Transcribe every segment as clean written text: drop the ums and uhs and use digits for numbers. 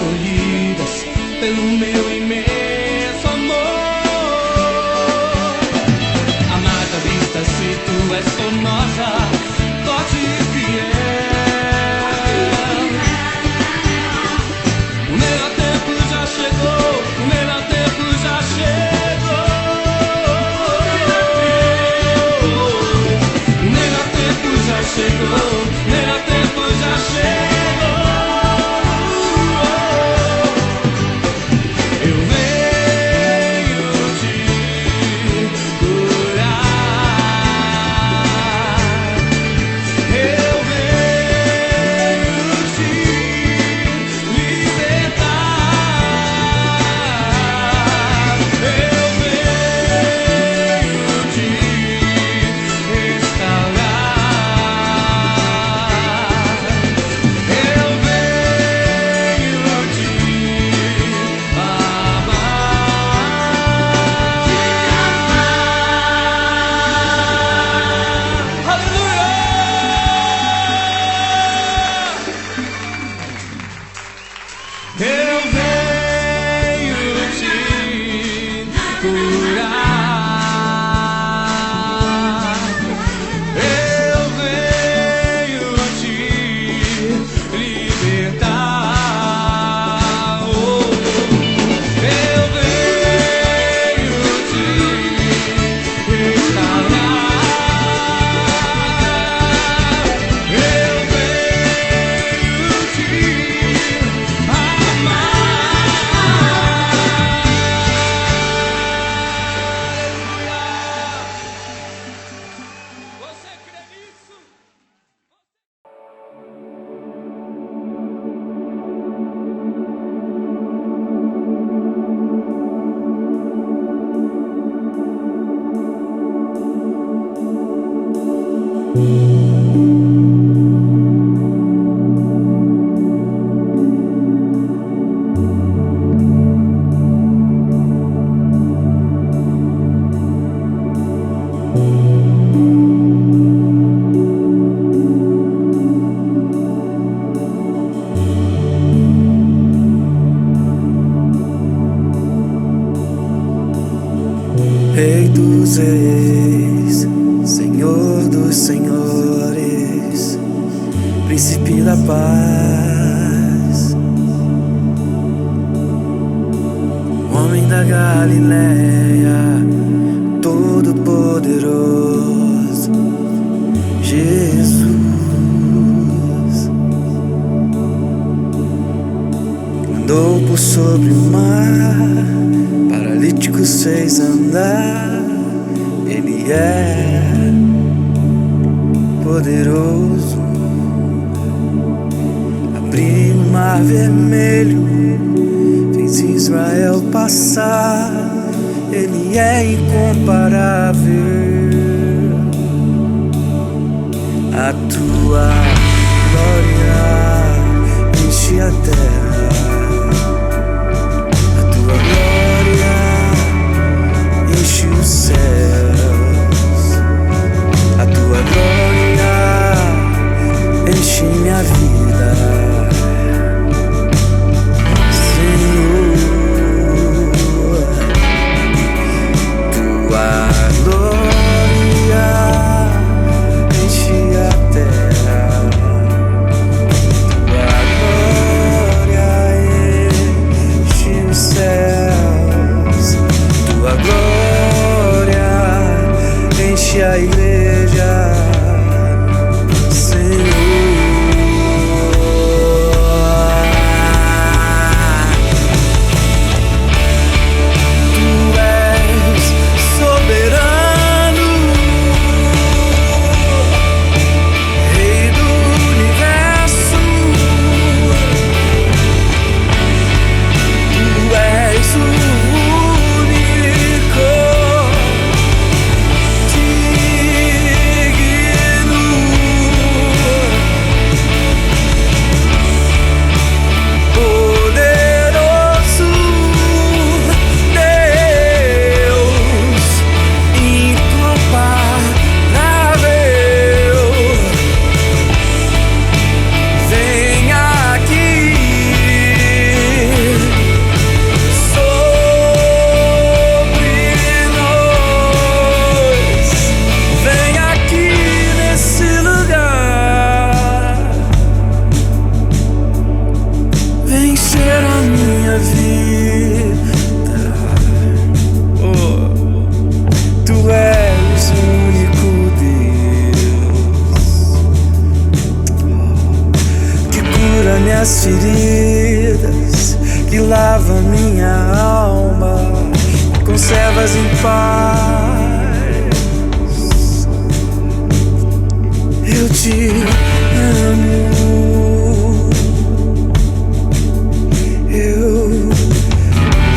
escolhidas pelo meu imenso amor. Amada vista, se tu és formosa, forte e fiel. O melhor tempo já chegou, o melhor tempo já chegou. O melhor tempo já chegou, o melhor tempo já chegou. Rei dos reis, Senhor dos senhores, Príncipe da paz, homem da Galileia, todo-poderoso, Jesus. Andou por sobre o mar, paralíticos fez andar. Ele é poderoso. Abriu o mar vermelho, fez Israel passar. Ele é incomparável. A tua glória enche a terra. Enche os céus, a tua glória enche minha vida, Senhor. Tua glória enche a terra, tua glória encher a minha vida. Oh, tu és o único Deus que cura minhas feridas, que lava minha alma, conservas em paz. Eu te amo. Eu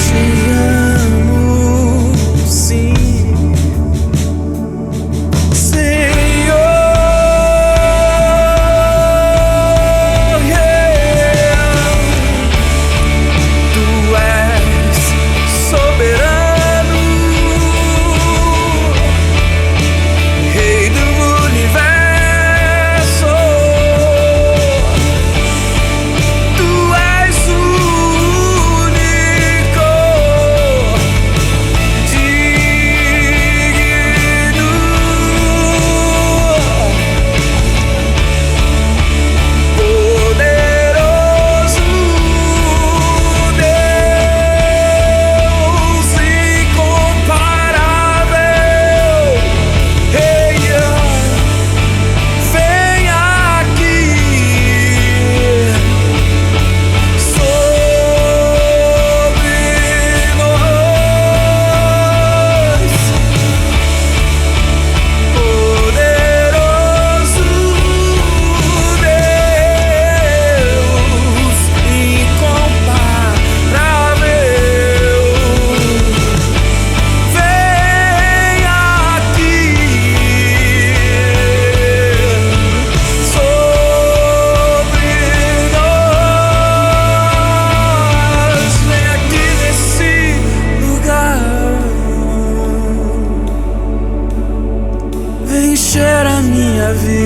te amo, sim, Senhor. Yeah. Tu és soberano, Rei do universo. Tu és o único digno, poderoso Deus incomparável. Hey, vem aqui sobre nós, poderoso Deus incomparável. Vem aqui sobre nós, vem aqui nesse lugar, vem encher a minha vida.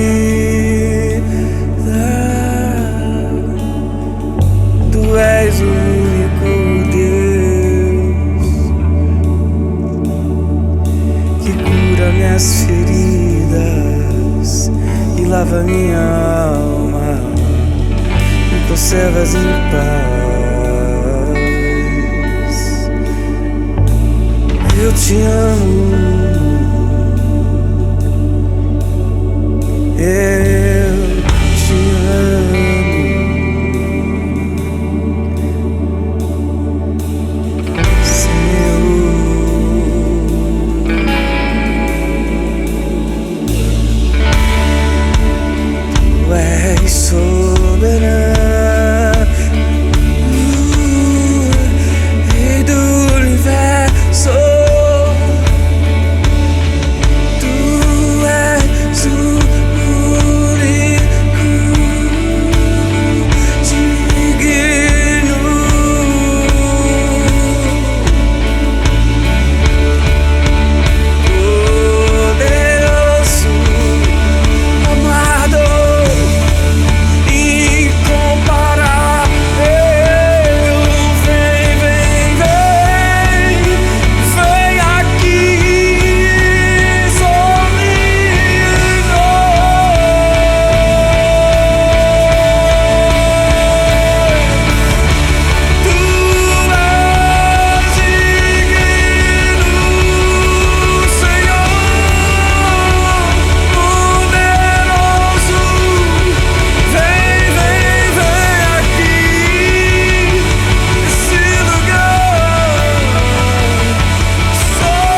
Tu és o único Deus que cura minhas feridas e lava minha alma e conservas em paz. Eu te amo. Eu te amo, Senhor. Tu és soberano, Rei do universo. Tu és o único digno, poderoso, amado, incomparável. Vem, vem, vem, vem aqui sobre nós. Tu és digno, Senhor, poderoso. Vem, vem, vem aqui nesse lugar, sobre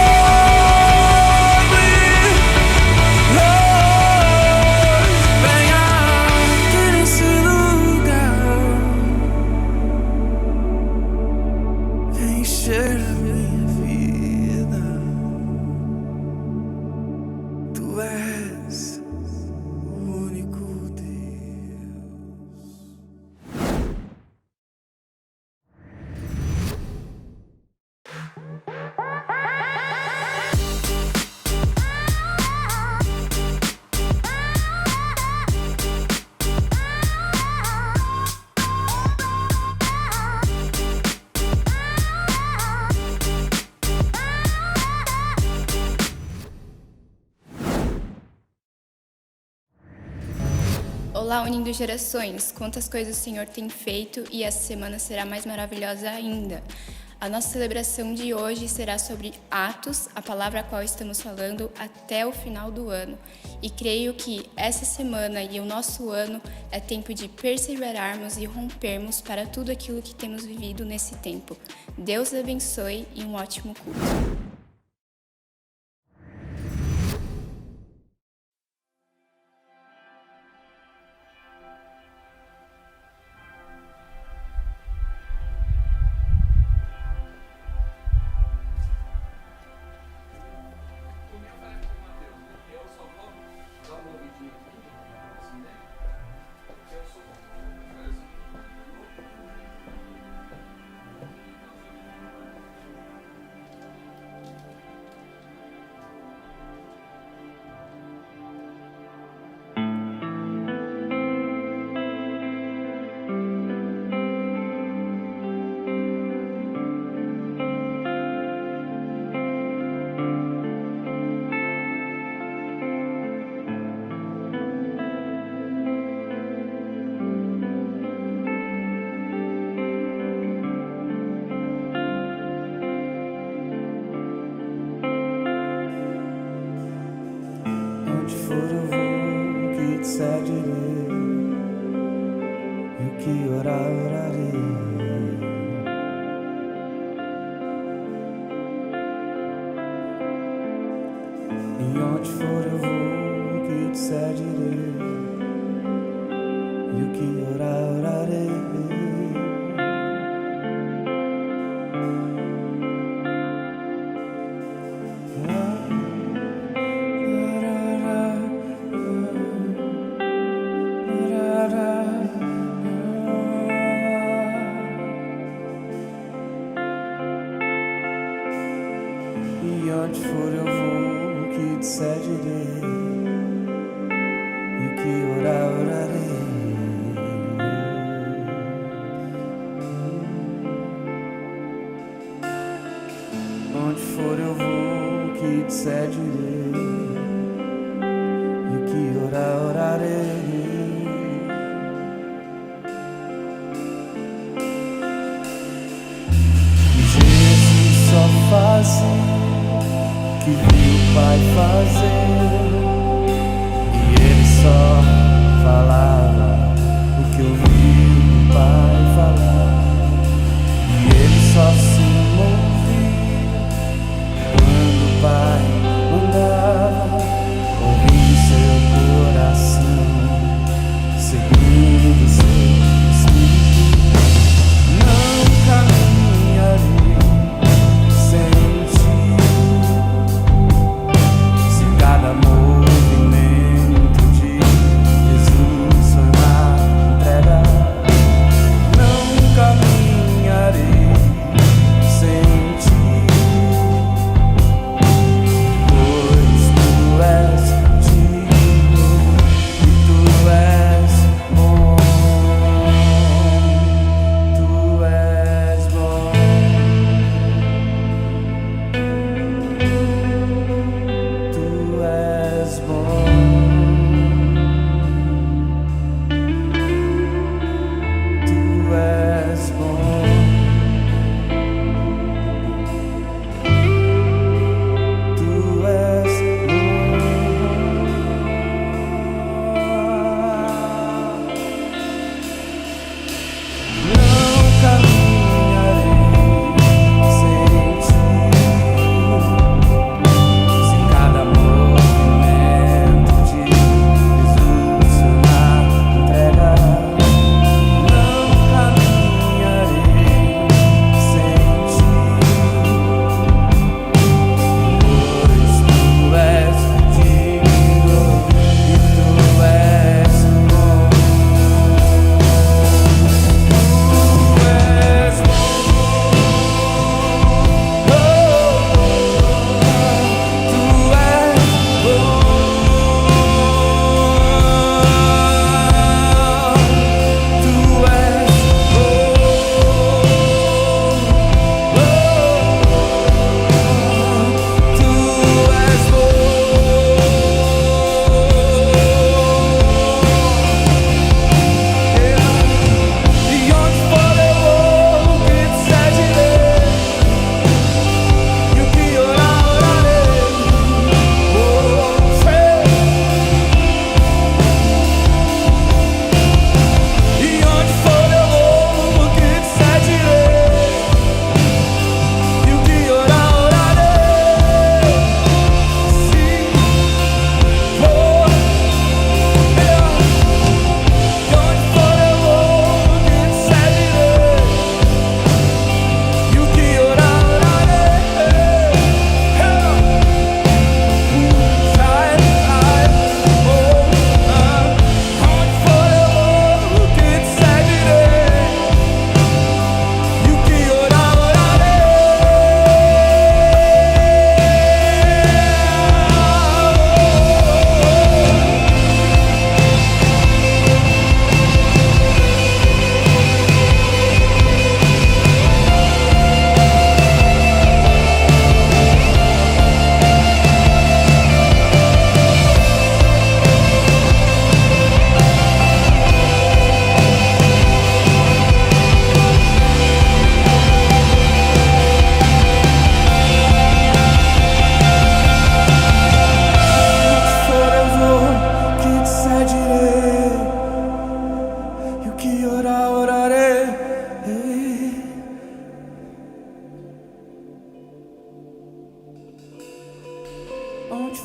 nós. Vem aqui nesse lugar, vem encher a minha vida. Tu és o único Deus. Olá, unindo gerações! Quantas coisas o Senhor tem feito e essa semana será mais maravilhosa ainda. A nossa celebração de hoje será sobre Atos, a palavra a qual estamos falando até o final do ano. E creio que essa semana e o nosso ano é tempo de perseverarmos e rompermos para tudo aquilo que temos vivido nesse tempo. Deus abençoe e um ótimo culto. Onde for eu vou, o que disser direi, e o que orar, orarei. E onde for eu vou, o que disser direi, e o que orar, orarei. E onde for eu vou, o que disser direi, e o que orar, orarei. Onde for eu vou, o que disser direi, e o que orar, orarei. Jesus só fazia que viu o Pai fazer, e ele só falava o que ouviu o Pai falar, e ele só se movia quando o Pai mandava, ouvindo seu coração, seguindo seu espírito. Não caminharei sem ti, cada movimento de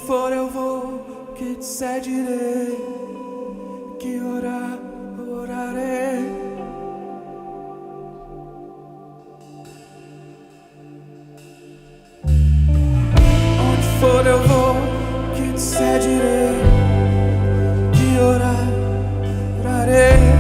for eu vou, que disser direi, que orar, orarei. Onde for eu vou, que disser direi, que orar, orarei.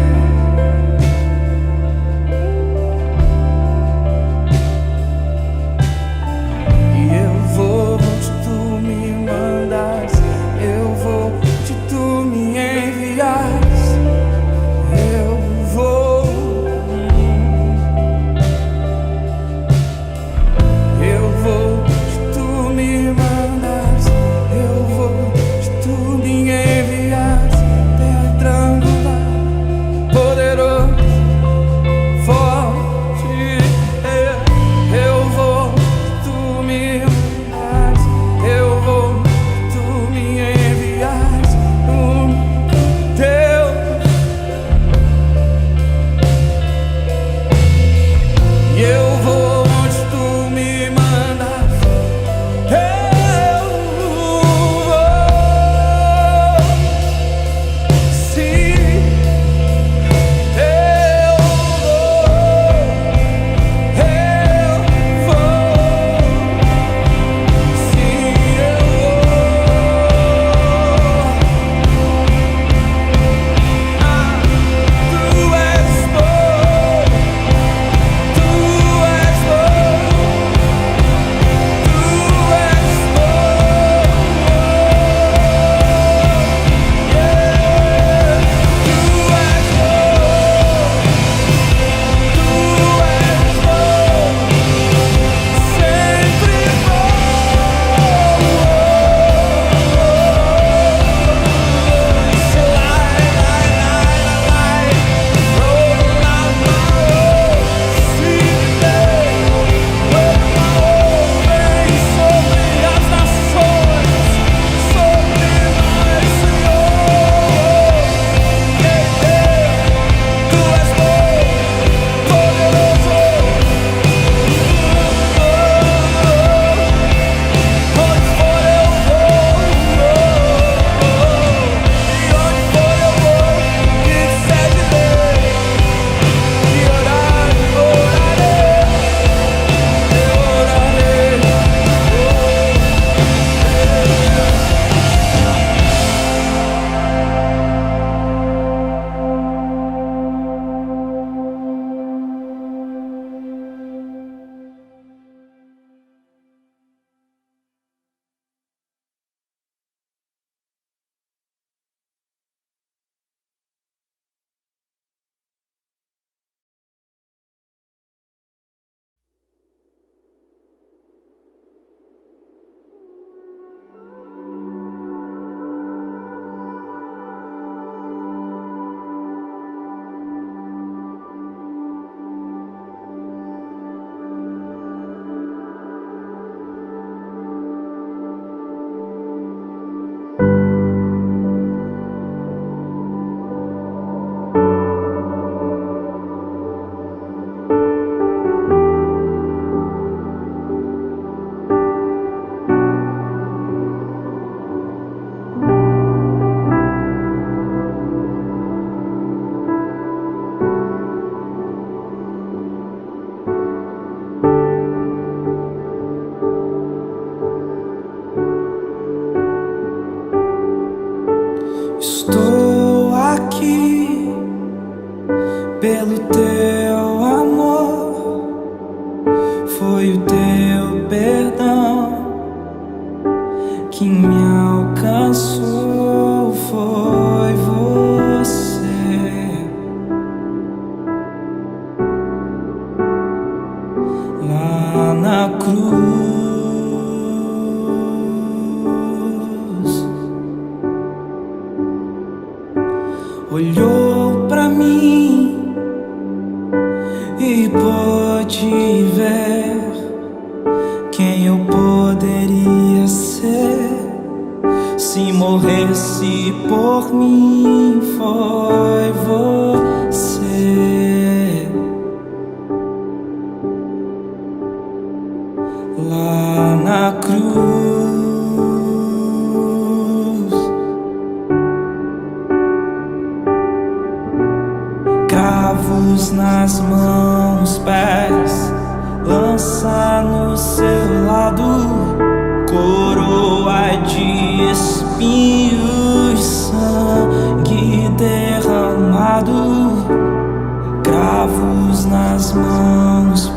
Estou aqui pelo teu amor, foi o teu perdão que me alcançou, foi você lá na cruz. Olhou pra mim e pôde ver quem eu poderia ser se morresse por mim. Foi você lá na cruz.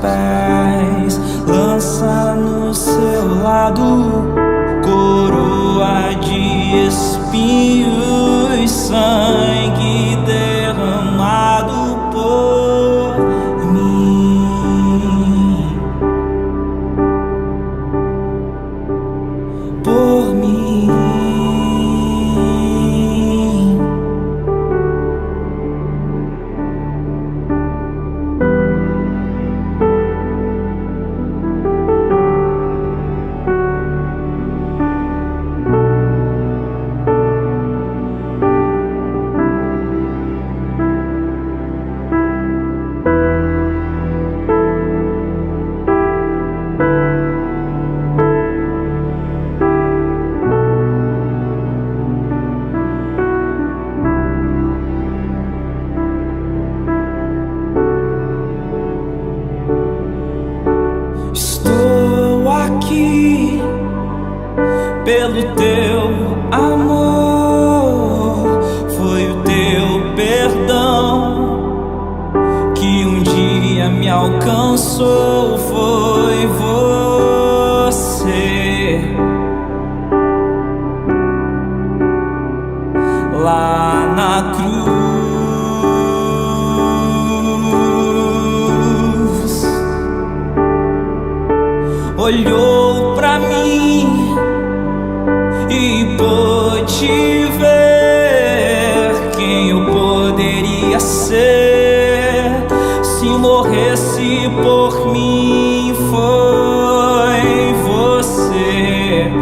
pés, lança no seu lado, coroa de espinhos, sangue derramado por mim, por mim. Pelo teu amor, foi o teu perdão que um dia me alcançou, foi você lá na cruz, olhou pra mim e pôde ver quem eu poderia ser se morresse por mim. Foi você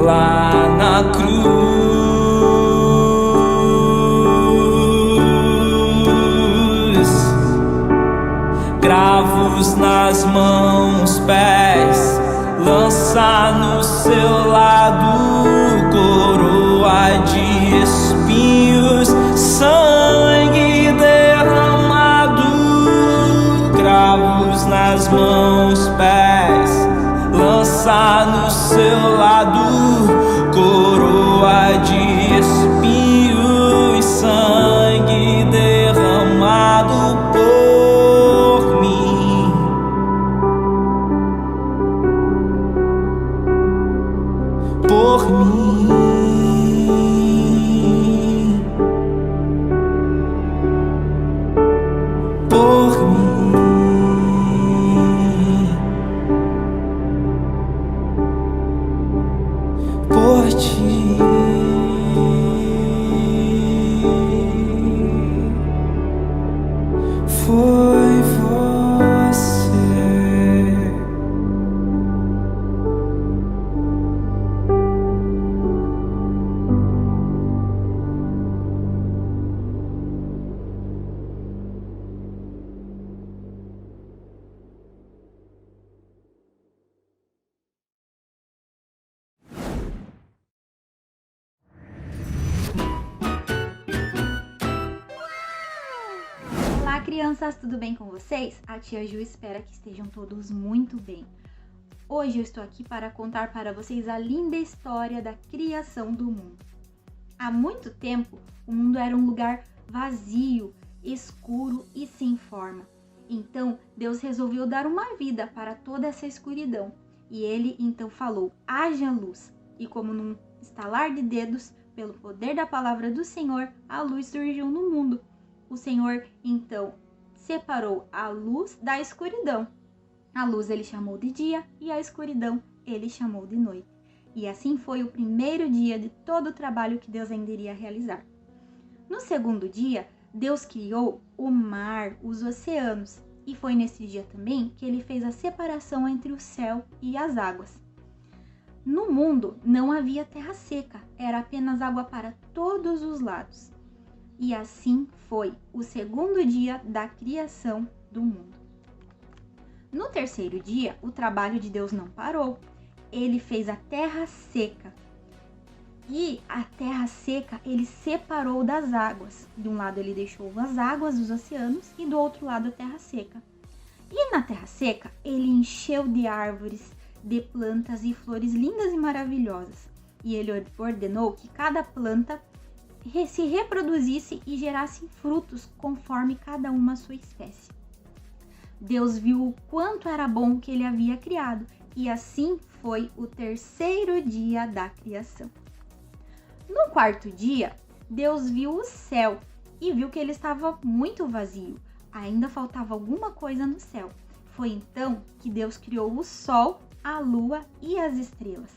lá na cruz, cravos nas mãos, pés, lança no seu lado, coroa de espinhos, sangue derramado, cravos nas mãos, pés, lança no seu lado, coroa de espinhos, sangue derramado por mim, por mim, por mim, por ti. Foi você. Olá, crianças, tudo bem com vocês? A tia Ju espera que estejam todos muito bem. Hoje eu estou aqui para contar para vocês a linda história da criação do mundo. Há muito tempo, o mundo era um lugar vazio, escuro e sem forma. Então, Deus resolveu dar uma vida para toda essa escuridão. E ele então falou: haja luz. E como num estalar de dedos, pelo poder da palavra do Senhor, a luz surgiu no mundo. O Senhor então separou a luz da escuridão. A luz ele chamou de dia e a escuridão ele chamou de noite. E assim foi o primeiro dia de todo o trabalho que Deus ainda iria realizar. No segundo dia, Deus criou o mar, os oceanos. E foi nesse dia também que ele fez a separação entre o céu e as águas. No mundo não havia terra seca, era apenas água para todos os lados. E assim foi o segundo dia da criação do mundo. No terceiro dia, o trabalho de Deus não parou. Ele fez a terra seca. E a terra seca ele separou das águas. De um lado ele deixou as águas dos oceanos e do outro lado a terra seca. E na terra seca ele encheu de árvores, de plantas e flores lindas e maravilhosas. E ele ordenou que cada planta se reproduzisse e gerasse frutos conforme cada uma a sua espécie. Deus viu o quanto era bom o que ele havia criado, e assim foi o terceiro dia da criação. No quarto dia, Deus viu o céu e viu que ele estava muito vazio. Ainda faltava alguma coisa no céu. Foi então que Deus criou o sol, a lua e as estrelas.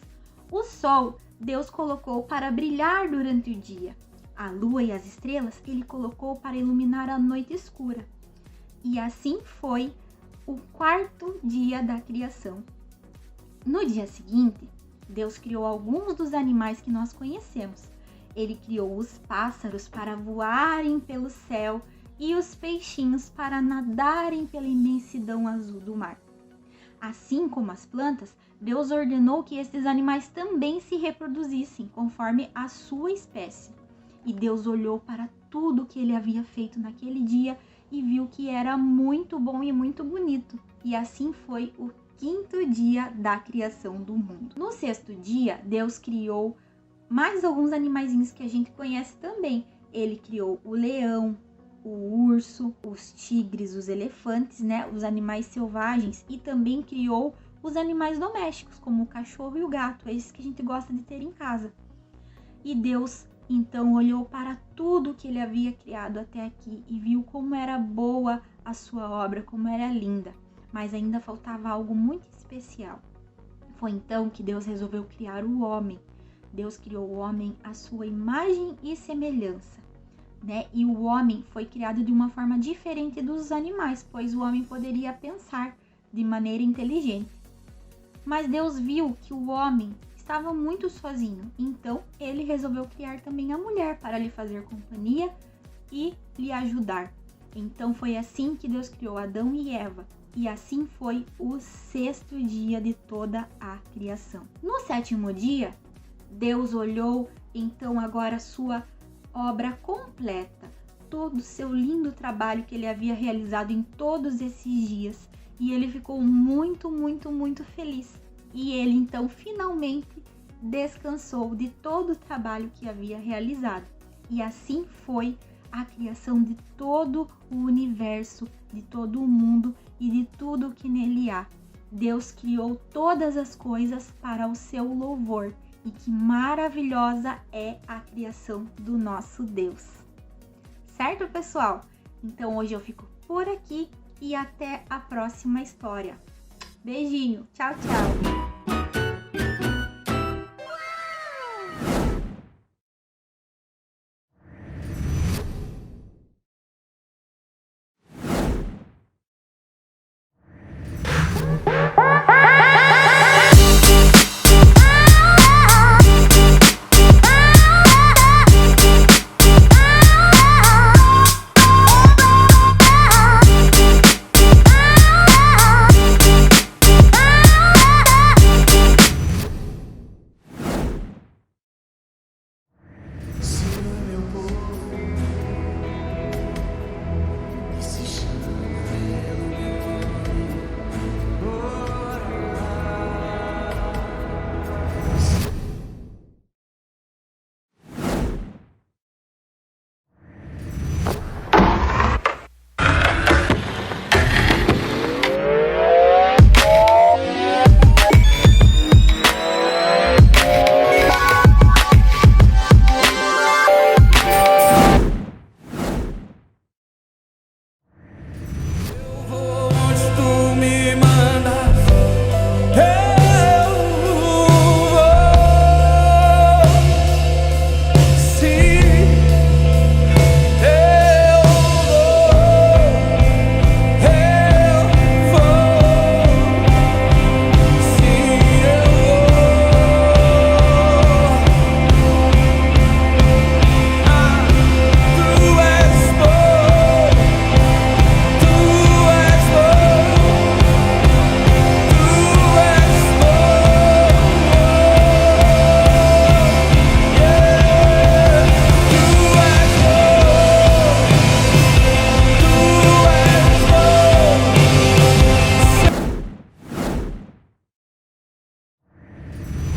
O sol, Deus colocou para brilhar durante o dia. A lua e as estrelas, ele colocou para iluminar a noite escura. E assim foi o quarto dia da criação. No dia seguinte, Deus criou alguns dos animais que nós conhecemos. Ele criou os pássaros para voarem pelo céu e os peixinhos para nadarem pela imensidão azul do mar. Assim como as plantas, Deus ordenou que estes animais também se reproduzissem conforme a sua espécie. E Deus olhou para tudo que ele havia feito naquele dia e viu que era muito bom e muito bonito. E assim foi o quinto dia da criação do mundo. No sexto dia, Deus criou mais alguns animaizinhos que a gente conhece também. Ele criou o leão, o urso, os tigres, os elefantes, os animais selvagens, e também criou os animais domésticos, como o cachorro e o gato, esses que a gente gosta de ter em casa. E Deus então olhou para tudo que ele havia criado até aqui e viu como era boa a sua obra, como era linda, mas ainda faltava algo muito especial. Foi então que Deus resolveu criar o homem. Deus criou o homem à sua imagem e semelhança, E o homem foi criado de uma forma diferente dos animais, pois o homem poderia pensar de maneira inteligente. Mas Deus viu que o homem estava muito sozinho, então ele resolveu criar também a mulher para lhe fazer companhia e lhe ajudar. Então foi assim que Deus criou Adão e Eva, e assim foi o sexto dia de toda a criação. No sétimo dia, Deus olhou então agora a sua obra completa, todo o seu lindo trabalho que ele havia realizado em todos esses dias, e ele ficou muito, muito, muito feliz. E ele então finalmente descansou de todo o trabalho que havia realizado. E assim foi a criação de todo o universo, de todo o mundo e de tudo que nele há. Deus criou todas as coisas para o seu louvor, e que maravilhosa é a criação do nosso Deus. Certo, pessoal? Então hoje eu fico por aqui e até a próxima história. Beijinho, tchau, tchau!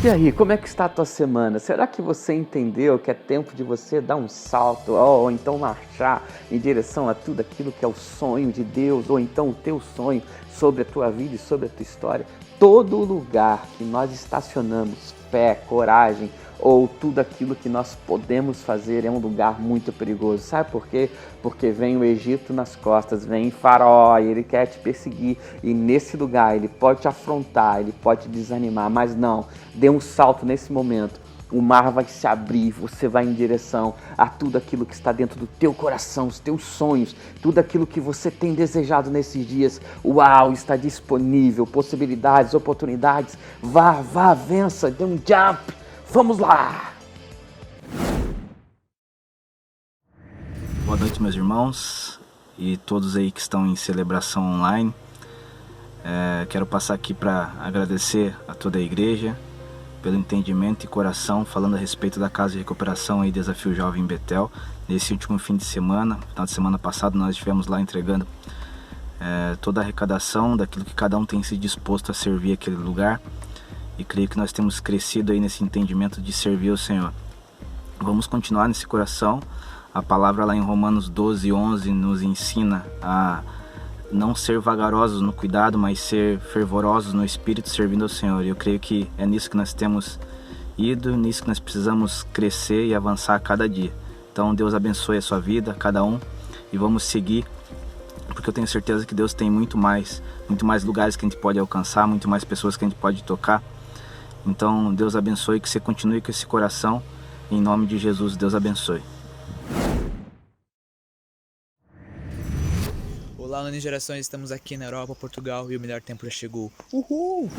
E aí, como é que está a tua semana? Será que você entendeu que é tempo de você dar um salto, ou então marchar em direção a tudo aquilo que é o sonho de Deus, ou então o teu sonho sobre a tua vida e sobre a tua história? Todo lugar que nós estacionamos fé, coragem, ou tudo aquilo que nós podemos fazer é um lugar muito perigoso. Sabe por quê? Porque vem o Egito nas costas, vem Faraó e ele quer te perseguir. E nesse lugar ele pode te afrontar, ele pode te desanimar, mas não, dê um salto nesse momento. O mar vai se abrir, você vai em direção a tudo aquilo que está dentro do teu coração, os teus sonhos, tudo aquilo que você tem desejado nesses dias. Uau, está disponível, possibilidades, oportunidades. Vá, vença, dê um jump. Vamos lá! Boa noite, meus irmãos e todos aí que estão em celebração online. Quero passar aqui para agradecer a toda a igreja pelo entendimento e coração, falando a respeito da Casa de Recuperação e Desafio Jovem em Betel. Nesse último fim de semana, final de semana passado, nós estivemos lá entregando toda a arrecadação daquilo que cada um tem se disposto a servir aquele lugar. E creio que nós temos crescido aí nesse entendimento de servir o Senhor. Vamos continuar nesse coração. A palavra lá em Romanos 12:11 nos ensina a não ser vagarosos no cuidado, mas ser fervorosos no espírito, servindo ao Senhor. E eu creio que é nisso que nós temos ido, nisso que nós precisamos crescer e avançar a cada dia. Então Deus abençoe a sua vida, cada um, e vamos seguir, porque eu tenho certeza que Deus tem muito mais lugares que a gente pode alcançar, muito mais pessoas que a gente pode tocar. Então Deus abençoe, que você continue com esse coração, em nome de Jesus. Deus abençoe. Olá, União Gerações, estamos aqui na Europa, Portugal, e o melhor tempo já chegou. Uhul!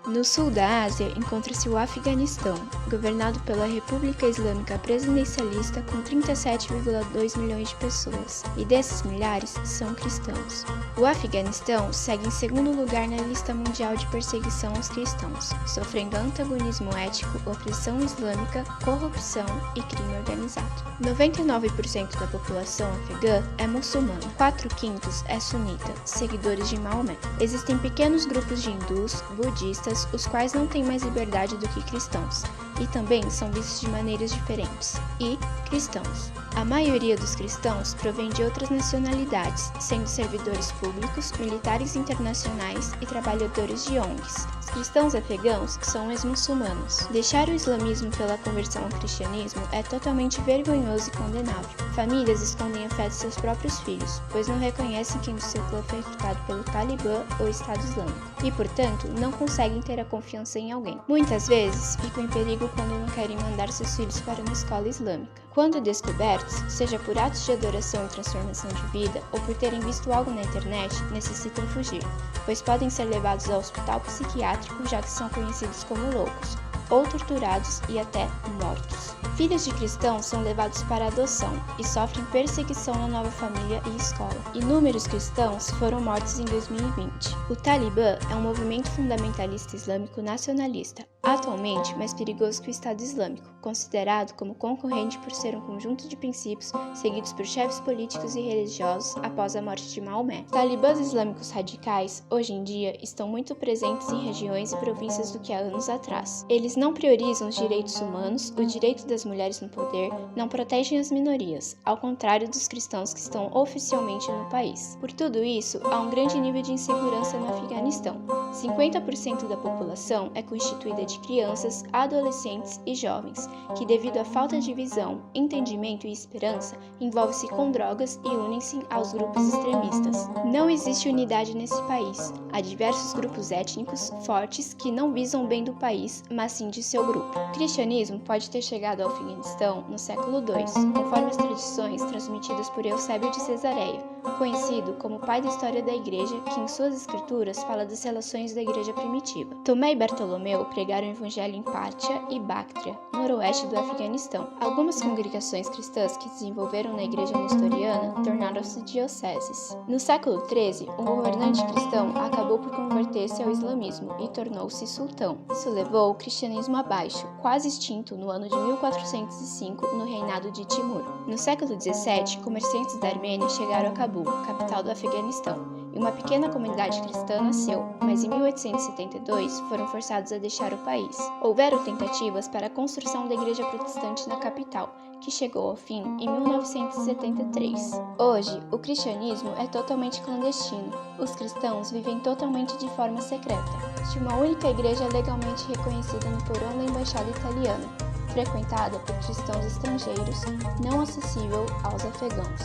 No sul da Ásia encontra-se o Afeganistão, governado pela República Islâmica Presidencialista com 37,2 milhões de pessoas, e desses milhares são cristãos. O Afeganistão segue em segundo lugar na lista mundial de perseguição aos cristãos, sofrendo antagonismo étnico, opressão islâmica, corrupção e crime organizado. 99% da população afegã é muçulmana, 4/5 é sunita, seguidores de Maomé. Existem pequenos grupos de hindus, budistas, os quais não têm mais liberdade do que cristãos, e também são vistos de maneiras diferentes, e cristãos. A maioria dos cristãos provém de outras nacionalidades, sendo servidores públicos, militares internacionais e trabalhadores de ONGs. Os cristãos afegãos são ex-muçulmanos. Deixar o islamismo pela conversão ao cristianismo é totalmente vergonhoso e condenável. Famílias escondem a fé de seus próprios filhos, pois não reconhecem quem do seu clã foi recrutado pelo Talibã ou Estado Islâmico, e, portanto, não conseguem ter a confiança em alguém. Muitas vezes ficam em perigo quando não querem mandar seus filhos para uma escola islâmica. Quando descobertos, seja por atos de adoração e transformação de vida ou por terem visto algo na internet, necessitam fugir, pois podem ser levados ao hospital psiquiátrico, já que são conhecidos como loucos, ou torturados e até mortos. Filhos de cristãos são levados para adoção e sofrem perseguição na nova família e escola. Inúmeros cristãos foram mortos em 2020. O Talibã é um movimento fundamentalista islâmico nacionalista, atualmente mais perigoso que o Estado Islâmico, considerado como concorrente por ser um conjunto de princípios seguidos por chefes políticos e religiosos após a morte de Maomé. Talibãs islâmicos radicais, hoje em dia, estão muito presentes em regiões e províncias do que há anos atrás. Eles não priorizam os direitos humanos, o direito das mulheres no poder, não protegem as minorias, ao contrário dos cristãos que estão oficialmente no país. Por tudo isso, há um grande nível de insegurança no Afeganistão. 50% da população é constituída de crianças, adolescentes e jovens, que devido à falta de visão, entendimento e esperança, envolvem-se com drogas e unem-se aos grupos extremistas. Não existe unidade nesse país. Há diversos grupos étnicos fortes que não visam o bem do país, mas sim de seu grupo. O cristianismo pode ter chegado ao Afeganistão no século II, conforme as tradições transmitidas por Eusébio de Cesareia, conhecido como pai da história da igreja, que em suas escrituras fala das relações da igreja primitiva. Tomé e Bartolomeu pregaram o evangelho em Pátia e Bactria, noroeste do Afeganistão. Algumas congregações cristãs que se desenvolveram na igreja nestoriana tornaram-se dioceses. No século XIII, um governante cristão acabou por converter-se ao islamismo e tornou-se sultão. Isso levou o cristianismo abaixo, quase extinto no ano de 1405, no reinado de Timur. No século XVII, comerciantes da Armênia chegaram a Cabul, capital do Afeganistão, e uma pequena comunidade cristã nasceu, mas em 1872 foram forçados a deixar o país. Houveram tentativas para a construção da igreja protestante na capital, que chegou ao fim em 1973. Hoje, o cristianismo é totalmente clandestino. Os cristãos vivem totalmente de forma secreta. Existe uma única igreja legalmente reconhecida no porão da embaixada italiana, frequentada por cristãos estrangeiros, não acessível aos afegãos.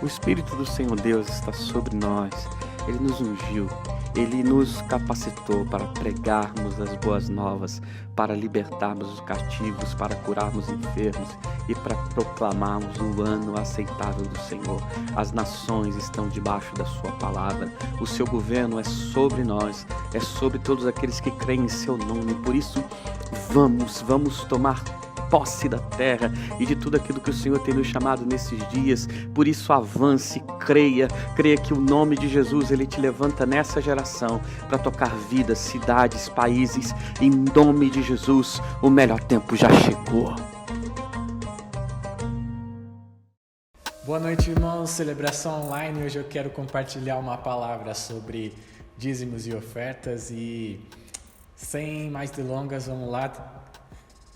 O Espírito do Senhor Deus está sobre nós. Ele nos ungiu. Ele nos capacitou para pregarmos as boas novas, para libertarmos os cativos, para curarmos enfermos e para proclamarmos o ano aceitável do Senhor. As nações estão debaixo da sua palavra. O seu governo é sobre nós, é sobre todos aqueles que creem em seu nome. Por isso, vamos tomar posse da terra e de tudo aquilo que o Senhor tem nos chamado nesses dias. Por isso avance, creia que o nome de Jesus, Ele te levanta nessa geração para tocar vidas, cidades, países. Em nome de Jesus, o melhor tempo já chegou. Boa noite, irmãos. Celebração online. Hoje eu quero compartilhar uma palavra sobre dízimos e ofertas e sem mais delongas, vamos lá,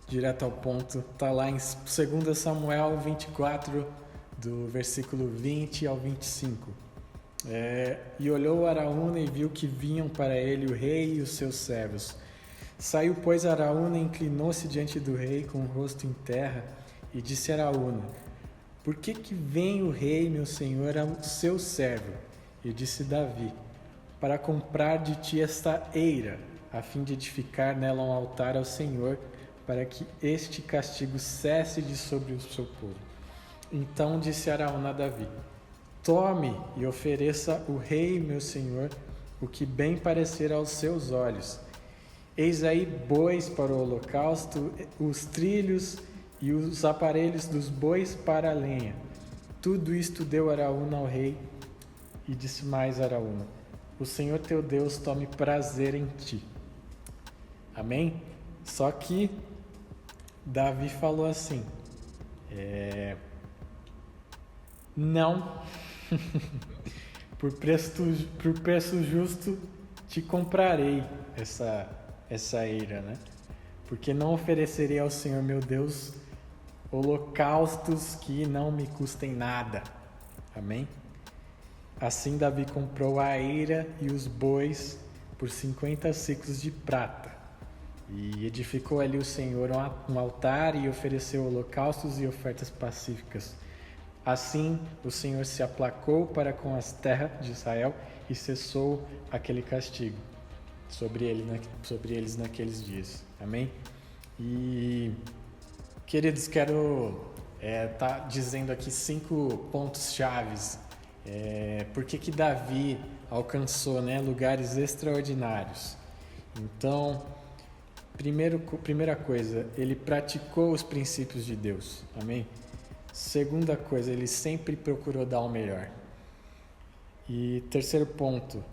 direto ao ponto. Está lá em 2 Samuel 24, do versículo 20 ao 25. E olhou Araúna e viu que vinham para ele o rei e os seus servos. Saiu, pois, Araúna e inclinou-se diante do rei com o rosto em terra e disse a Araúna: por que vem o rei, meu senhor, ao seu servo? E disse Davi: para comprar de ti esta eira, a fim de edificar nela um altar ao Senhor, para que este castigo cesse de sobre o seu povo. Então disse Araúna a Davi: tome e ofereça o rei, meu senhor, o que bem parecer aos seus olhos. Eis aí bois para o holocausto, os trilhos e os aparelhos dos bois para a lenha. Tudo isto deu Araúna ao rei, e disse mais Araúna: o Senhor teu Deus tome prazer em ti. Amém? Só que Davi falou assim: não, por preço justo te comprarei essa eira, né? Porque não oferecerei ao Senhor meu Deus holocaustos que não me custem nada. Amém? Assim Davi comprou a eira e os bois por 50 siclos de prata. E edificou ali o Senhor um altar e ofereceu holocaustos e ofertas pacíficas. Assim o Senhor se aplacou para com as terras de Israel e cessou aquele castigo sobre eles naqueles dias. Amém? E, queridos, quero tá dizendo aqui 5 pontos chaves. Por que Davi alcançou, né, lugares extraordinários? Então, primeira coisa, ele praticou os princípios de Deus. Amém? Segunda coisa, ele sempre procurou dar o melhor. E terceiro ponto,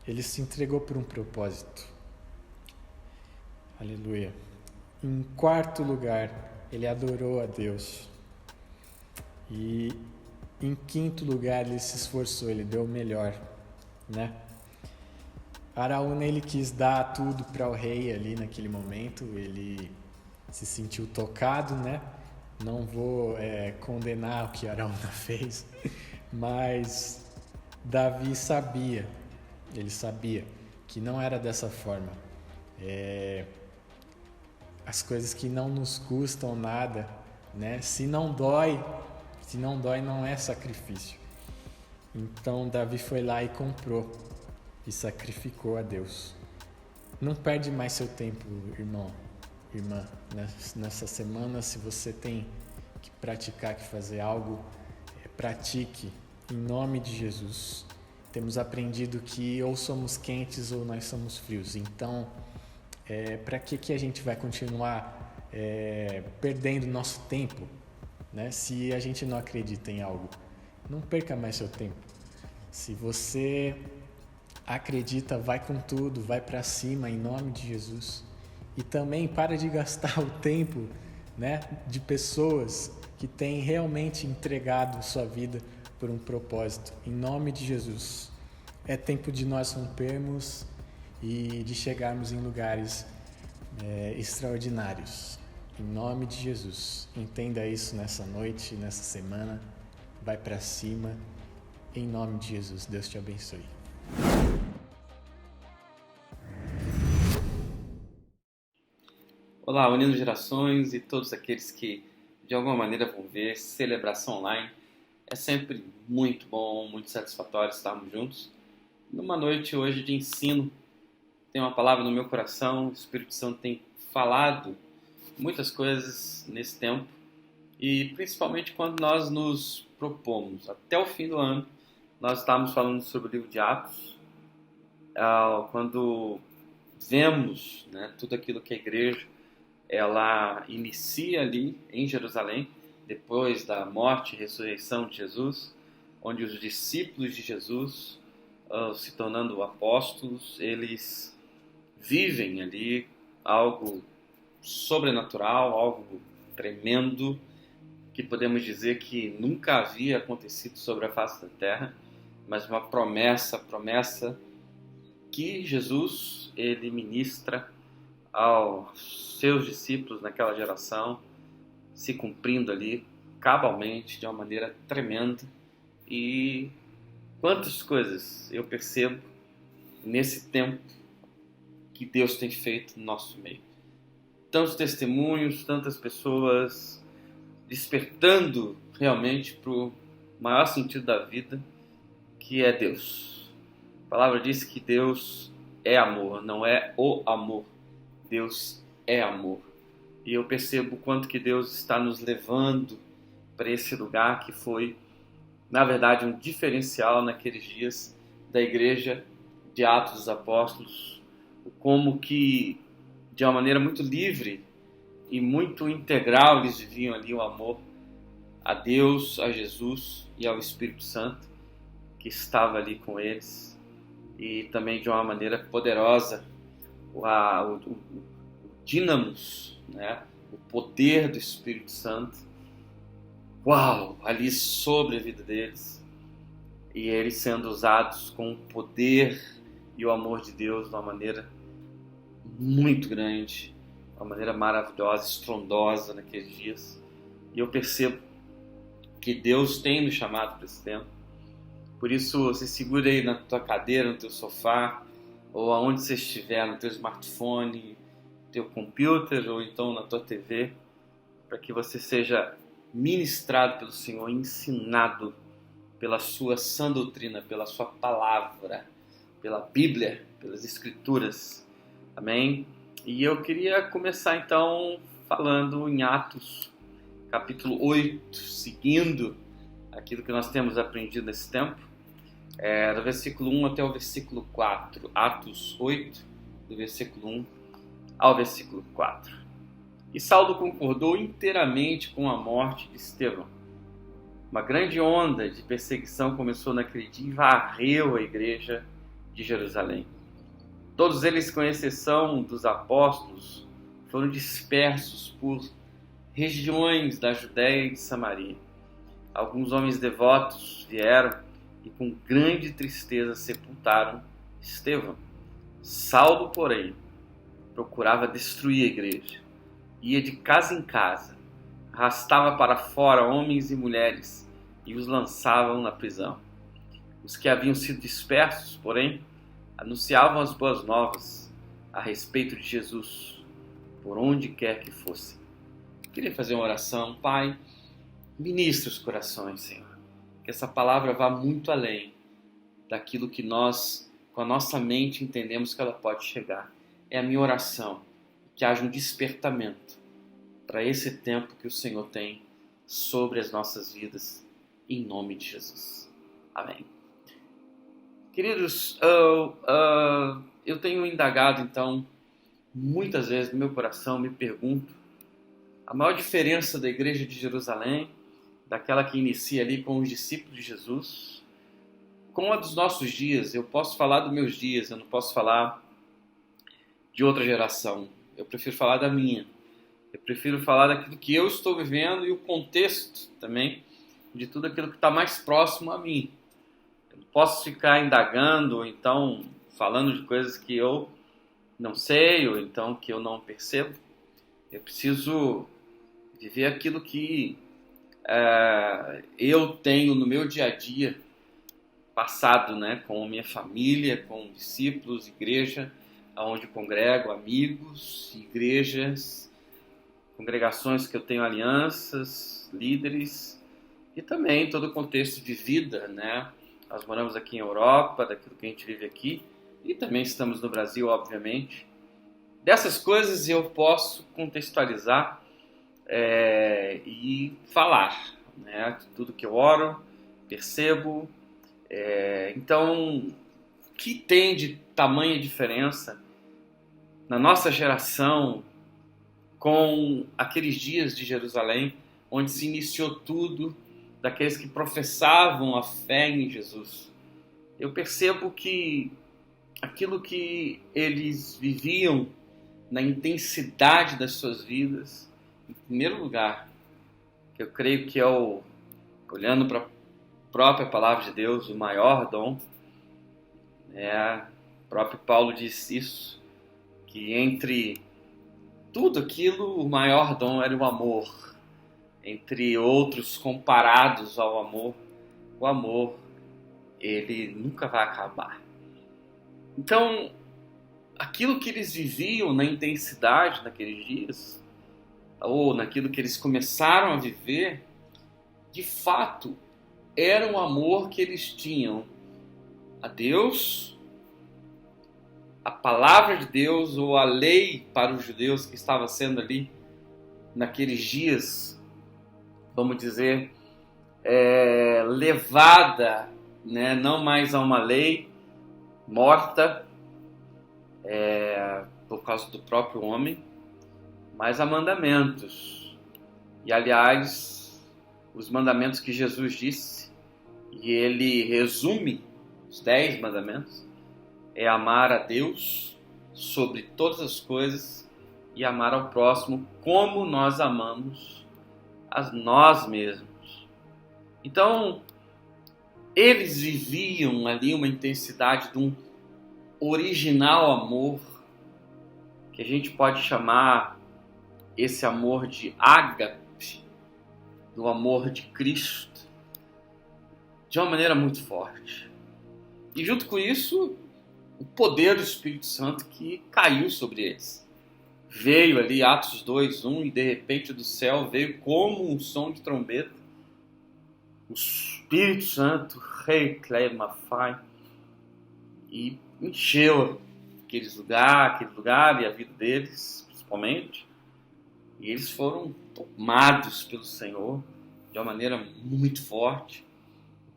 ele se entregou por um propósito. Aleluia. Em quarto lugar, ele adorou a Deus. E em quinto lugar, ele se esforçou, ele deu o melhor, né? Araúna, ele quis dar tudo para o rei ali naquele momento, ele se sentiu tocado, né? Não vou condenar o que Araúna fez, mas Davi sabia, ele sabia que não era dessa forma. As coisas que não nos custam nada, né? Se não dói, não é sacrifício. Então Davi foi lá e comprou e sacrificou a Deus. Não perde mais seu tempo, irmão, irmã. Nessa semana, se você tem que praticar, que fazer algo, pratique em nome de Jesus. Temos aprendido que ou somos quentes ou nós somos frios. Então, para que a gente vai continuar perdendo nosso tempo, né? Se a gente não acredita em algo? Não perca mais seu tempo. Se você acredita, vai com tudo, vai para cima em nome de Jesus. E também para de gastar o tempo, né, de pessoas que têm realmente entregado sua vida por um propósito. Em nome de Jesus. É tempo de nós rompermos e de chegarmos em lugares extraordinários. Em nome de Jesus. Entenda isso nessa noite, nessa semana. Vai para cima. Em nome de Jesus. Deus te abençoe. Olá, Unindo Gerações e todos aqueles que de alguma maneira vão ver Celebração Online. É sempre muito bom, muito satisfatório estarmos juntos. Numa noite hoje de ensino, tem uma palavra no meu coração, o Espírito Santo tem falado muitas coisas nesse tempo e principalmente quando nós nos propomos. Até o fim do ano, nós estávamos falando sobre o livro de Atos, quando vemos, né, tudo aquilo que a igreja ela inicia ali em Jerusalém, depois da morte e ressurreição de Jesus, onde os discípulos de Jesus, se tornando apóstolos, eles vivem ali algo sobrenatural, algo tremendo, que podemos dizer que nunca havia acontecido sobre a face da terra, mas uma promessa que Jesus ele ministra aos seus discípulos naquela geração, se cumprindo ali cabalmente, de uma maneira tremenda. E quantas coisas eu percebo nesse tempo que Deus tem feito no nosso meio. Tantos testemunhos, tantas pessoas despertando realmente para o maior sentido da vida, que é Deus. A palavra diz que Deus é amor, não é o amor. Deus é amor. E eu percebo o quanto que Deus está nos levando para esse lugar que foi, na verdade, um diferencial naqueles dias da igreja de Atos dos Apóstolos, como que, de uma maneira muito livre e muito integral, eles viviam ali o amor a Deus, a Jesus e ao Espírito Santo, que estava ali com eles, e também de uma maneira poderosa, o dínamos, né? O poder do Espírito Santo, ali sobre a vida deles, e eles sendo usados com o poder e o amor de Deus de uma maneira muito grande, uma maneira maravilhosa, estrondosa naqueles dias. E eu percebo que Deus tem nos chamado para esse tempo. Por isso, você segura aí na tua cadeira, no teu sofá, ou aonde você estiver, no teu smartphone, no teu computer, ou então na tua TV, para que você seja ministrado pelo Senhor, ensinado pela sua sã doutrina, pela sua palavra, pela Bíblia, pelas Escrituras. Amém? E eu queria começar então falando em Atos, capítulo 8, seguindo aquilo que nós temos aprendido nesse tempo, do versículo 1 até o versículo 4. Atos 8, do versículo 1 ao versículo 4. E Saulo concordou inteiramente com a morte de Estevão. Uma grande onda de perseguição começou naquele dia e varreu a igreja de Jerusalém. Todos eles, com exceção dos apóstolos, foram dispersos por regiões da Judéia e de Samaria. Alguns homens devotos vieram e com grande tristeza sepultaram Estevão. Saulo, porém, procurava destruir a igreja. Ia de casa em casa, arrastava para fora homens e mulheres e os lançavam na prisão. Os que haviam sido dispersos, porém, anunciavam as boas novas a respeito de Jesus, por onde quer que fossem. Queria fazer uma oração. Pai, ministra os corações, Senhor. Que essa palavra vá muito além daquilo que nós, com a nossa mente, entendemos que ela pode chegar. É a minha oração, que haja um despertamento para esse tempo que o Senhor tem sobre as nossas vidas, em nome de Jesus. Amém. Queridos, eu tenho indagado, então, muitas vezes no meu coração, me pergunto, a maior diferença da igreja de Jerusalém, daquela que inicia ali com os discípulos de Jesus, com a dos nossos dias. Eu posso falar dos meus dias, eu não posso falar de outra geração. Eu prefiro falar da minha. Eu prefiro falar daquilo que eu estou vivendo e o contexto também de tudo aquilo que está mais próximo a mim. Eu não posso ficar indagando ou então falando de coisas que eu não sei ou então que eu não percebo. Eu preciso viver aquilo que eu tenho no meu dia a dia passado, né, com minha família, com discípulos, igreja, onde congrego, amigos, igrejas, congregações que eu tenho alianças, líderes e também todo o contexto de vida, né? Nós moramos aqui em Europa, daquilo que a gente vive aqui e também estamos no Brasil, obviamente. Dessas coisas eu posso contextualizar e falar, né? De tudo que eu oro, percebo. Então, o que tem de tamanha diferença na nossa geração com aqueles dias de Jerusalém, onde se iniciou tudo, daqueles que professavam a fé em Jesus? Eu percebo que aquilo que eles viviam na intensidade das suas vidas, em primeiro lugar, que eu creio que é olhando para a própria palavra de Deus, o maior dom, o próprio Paulo diz isso, que entre tudo aquilo, o maior dom era o amor. Entre outros comparados ao amor, o amor, ele nunca vai acabar. Então, aquilo que eles viviam na intensidade naqueles dias, ou naquilo que eles começaram a viver, de fato, era um amor que eles tinham a Deus, a palavra de Deus ou a lei para os judeus que estava sendo ali naqueles dias, vamos dizer, levada, né, não mais a uma lei morta por causa do próprio homem, mas a mandamentos. E aliás, os mandamentos que Jesus disse, e ele resume os 10 mandamentos, é amar a Deus sobre todas as coisas e amar ao próximo como nós amamos a nós mesmos. Então, eles viviam ali uma intensidade de um original amor, que a gente pode chamar esse amor de ágape, do amor de Cristo, de uma maneira muito forte. E junto com isso, o poder do Espírito Santo que caiu sobre eles. Veio ali, Atos 2:1, e de repente do céu veio como um som de trombeta. O Espírito Santo, Rei Clemafai, e encheu aquele lugar e a vida deles, principalmente. E eles foram tomados pelo Senhor de uma maneira muito forte.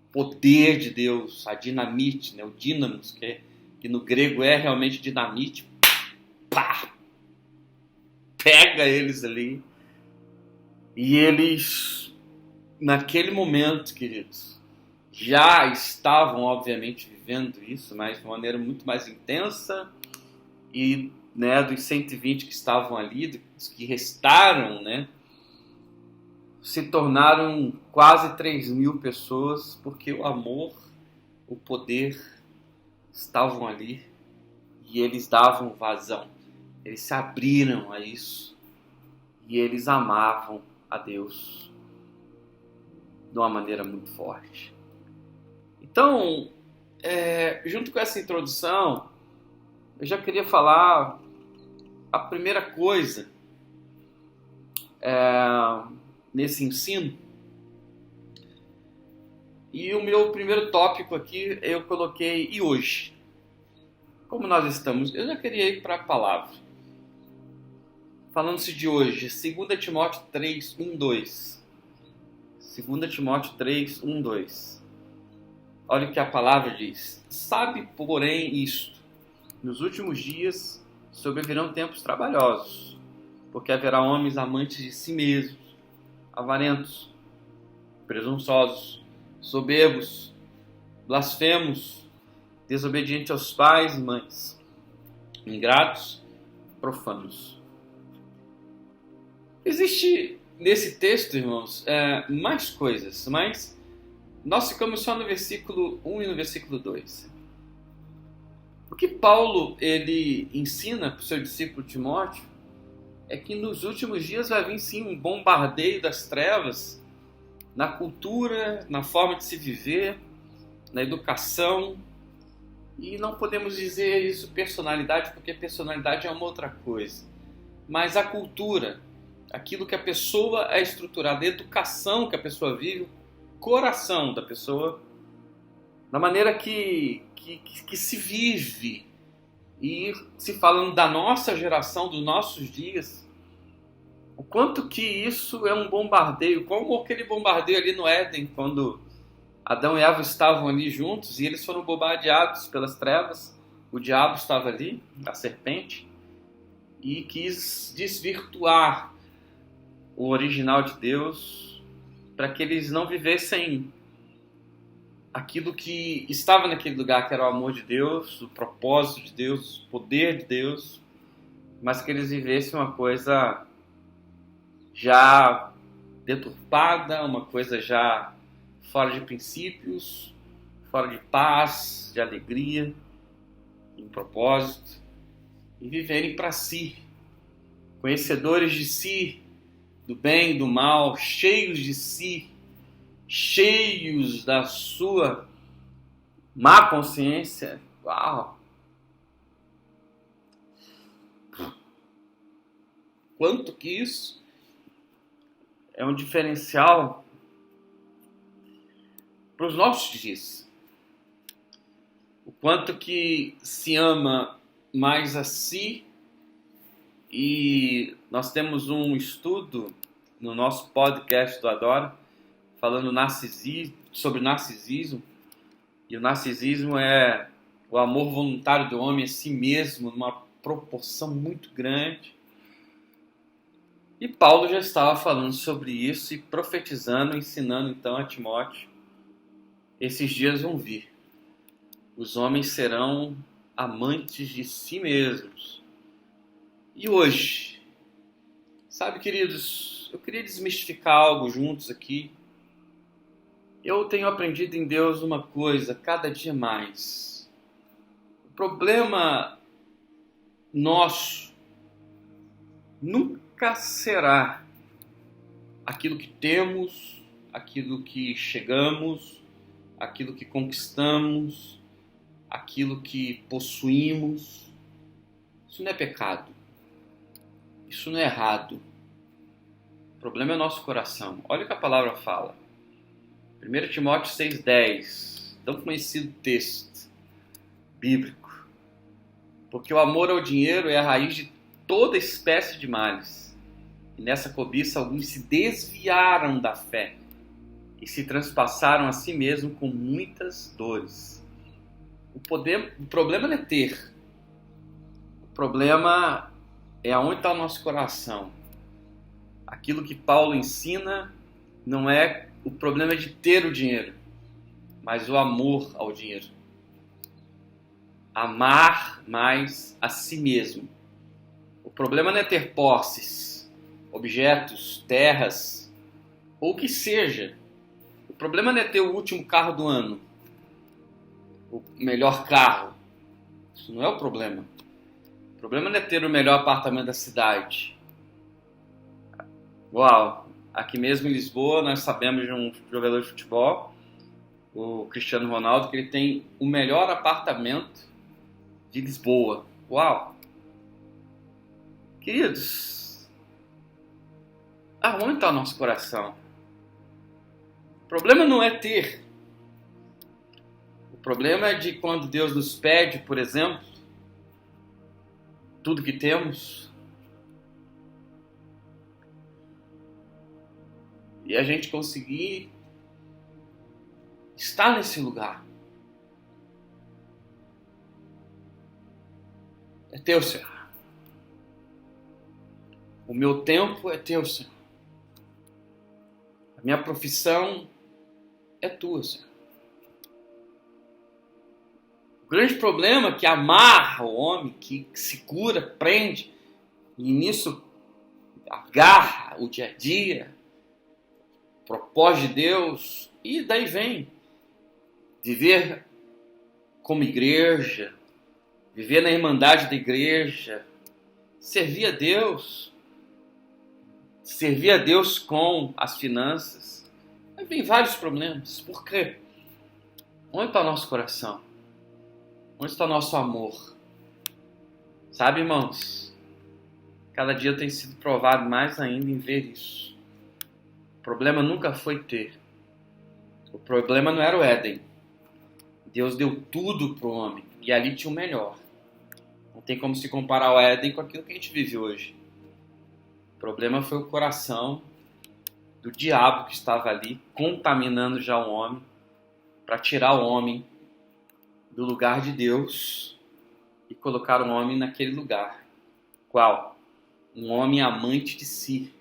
O poder de Deus, a dinamite, né, o dínamos, que no grego é realmente dinamite, pá, pega eles ali. E eles, naquele momento, queridos, já estavam, obviamente, vivendo isso, mas de uma maneira muito mais intensa. E, né, dos 120 que estavam ali, dos que restaram, né, se tornaram quase 3.000 pessoas, porque o amor, o poder estavam ali e eles davam vazão. Eles se abriram a isso e eles amavam a Deus de uma maneira muito forte. Então, junto com essa introdução, eu já queria falar a primeira coisa nesse ensino. E o meu primeiro tópico aqui eu coloquei "e hoje?". Como nós estamos? Eu já queria ir para a palavra. Falando-se de hoje, 2 Timóteo 3:1-2. 2 Timóteo 3:1-2. Olha o que a palavra diz. Sabe, porém, isto: nos últimos dias sobrevirão tempos trabalhosos, porque haverá homens amantes de si mesmos, avarentos, presunçosos, soberbos, blasfemos, desobedientes aos pais e mães, ingratos, profanos. Existe nesse texto, irmãos, mais coisas, mas nós ficamos só no versículo 1 e no versículo 2. O que Paulo ele ensina para o seu discípulo Timóteo é que nos últimos dias vai vir sim um bombardeio das trevas na cultura, na forma de se viver, na educação. E não podemos dizer isso personalidade, porque personalidade é uma outra coisa. Mas a cultura, aquilo que a pessoa é estruturada, a educação que a pessoa vive, o coração da pessoa, da maneira que se vive. E se falando da nossa geração, dos nossos dias, o quanto que isso é um bombardeio, como aquele bombardeio ali no Éden, quando Adão e Eva estavam ali juntos e eles foram bombardeados pelas trevas. O diabo estava ali, a serpente, e quis desvirtuar o original de Deus para que eles não vivessem aquilo que estava naquele lugar, que era o amor de Deus, o propósito de Deus, o poder de Deus, mas que eles vivessem uma coisa já deturpada, uma coisa já fora de princípios, fora de paz, de alegria, de um propósito, e viverem para si, conhecedores de si, do bem e do mal, cheios de si, cheios da sua má consciência. Uau! Quanto que isso é um diferencial para os nossos dias. O quanto que se ama mais a si. E nós temos um estudo no nosso podcast do Adora, falando sobre narcisismo. E o narcisismo é o amor voluntário do homem a si mesmo, numa proporção muito grande. E Paulo já estava falando sobre isso e profetizando, ensinando então a Timóteo: esses dias vão vir. Os homens serão amantes de si mesmos. E hoje, sabe, queridos, eu queria desmistificar algo juntos aqui. Eu tenho aprendido em Deus uma coisa, cada dia mais. O problema nosso nunca será aquilo que temos, aquilo que chegamos, aquilo que conquistamos, aquilo que possuímos. Isso não é pecado. Isso não é errado. O problema é o nosso coração. Olha o que a palavra fala. 1 Timóteo 6,10. Tão conhecido texto bíblico. Porque o amor ao dinheiro é a raiz de toda espécie de males. E nessa cobiça alguns se desviaram da fé e se transpassaram a si mesmo com muitas dores. O problema não é ter. O problema é aonde está o nosso coração. Aquilo que Paulo ensina não é o problema de ter o dinheiro, mas o amor ao dinheiro. Amar mais a si mesmo. O problema não é ter posses, objetos, terras, ou o que seja. O problema não é ter o último carro do ano, o melhor carro. Isso não é o problema. O problema não é ter o melhor apartamento da cidade. Uau! Aqui mesmo em Lisboa, nós sabemos de um jogador de futebol, o Cristiano Ronaldo, que ele tem o melhor apartamento de Lisboa. Uau! Queridos, aonde está o nosso coração? O problema não é ter. O problema é de quando Deus nos pede, por exemplo, tudo que temos, e a gente conseguir estar nesse lugar. teu, Senhor. O meu tempo é teu, Senhor. A minha profissão é tua, Senhor. O grande problema que amarra o homem, que segura, prende, e nisso agarra o dia a dia, o propósito de Deus, e daí vem viver como igreja, viver na irmandade da igreja, servir a Deus com as finanças. Aí vem vários problemas. Por quê? Onde está o nosso coração? Onde está o nosso amor? Sabe, irmãos, cada dia eu tenho sido provado mais ainda em ver isso. O problema nunca foi ter. O problema não era o Éden. Deus deu tudo para o homem e ali tinha o melhor. Não tem como se comparar o Éden com aquilo que a gente vive hoje. O problema foi o coração do diabo que estava ali, contaminando já o homem, para tirar o homem do lugar de Deus e colocar o homem naquele lugar. Qual? Um homem amante de si,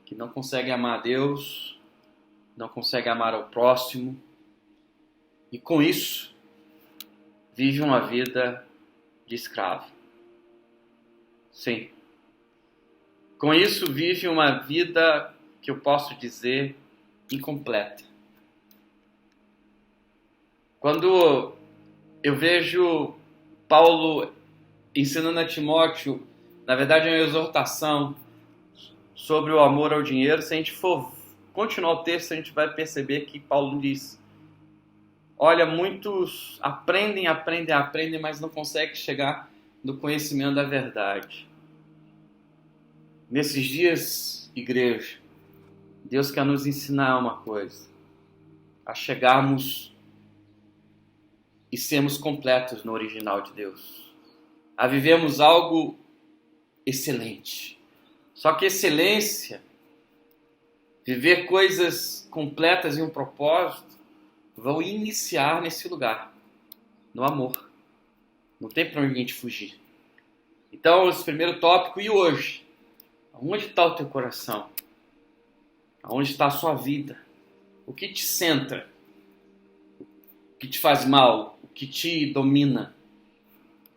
que não consegue amar a Deus, não consegue amar ao próximo, e com isso vive uma vida de escravo. Sim. Com isso vive uma vida que eu posso dizer incompleta. Quando eu vejo Paulo ensinando a Timóteo, na verdade é uma exortação sobre o amor ao dinheiro. Se a gente for continuar o texto, a gente vai perceber que Paulo diz: olha, muitos aprendem, mas não conseguem chegar no conhecimento da verdade. Nesses dias, igreja, Deus quer nos ensinar uma coisa: a chegarmos e sermos completos no original de Deus, a vivermos algo excelente. Só que excelência, viver coisas completas em um propósito, vão iniciar nesse lugar, no amor. Não tem para onde a gente fugir. Então, esse primeiro tópico, e hoje? Onde está o teu coração? Onde está a sua vida? O que te centra? O que te faz mal? O que te domina?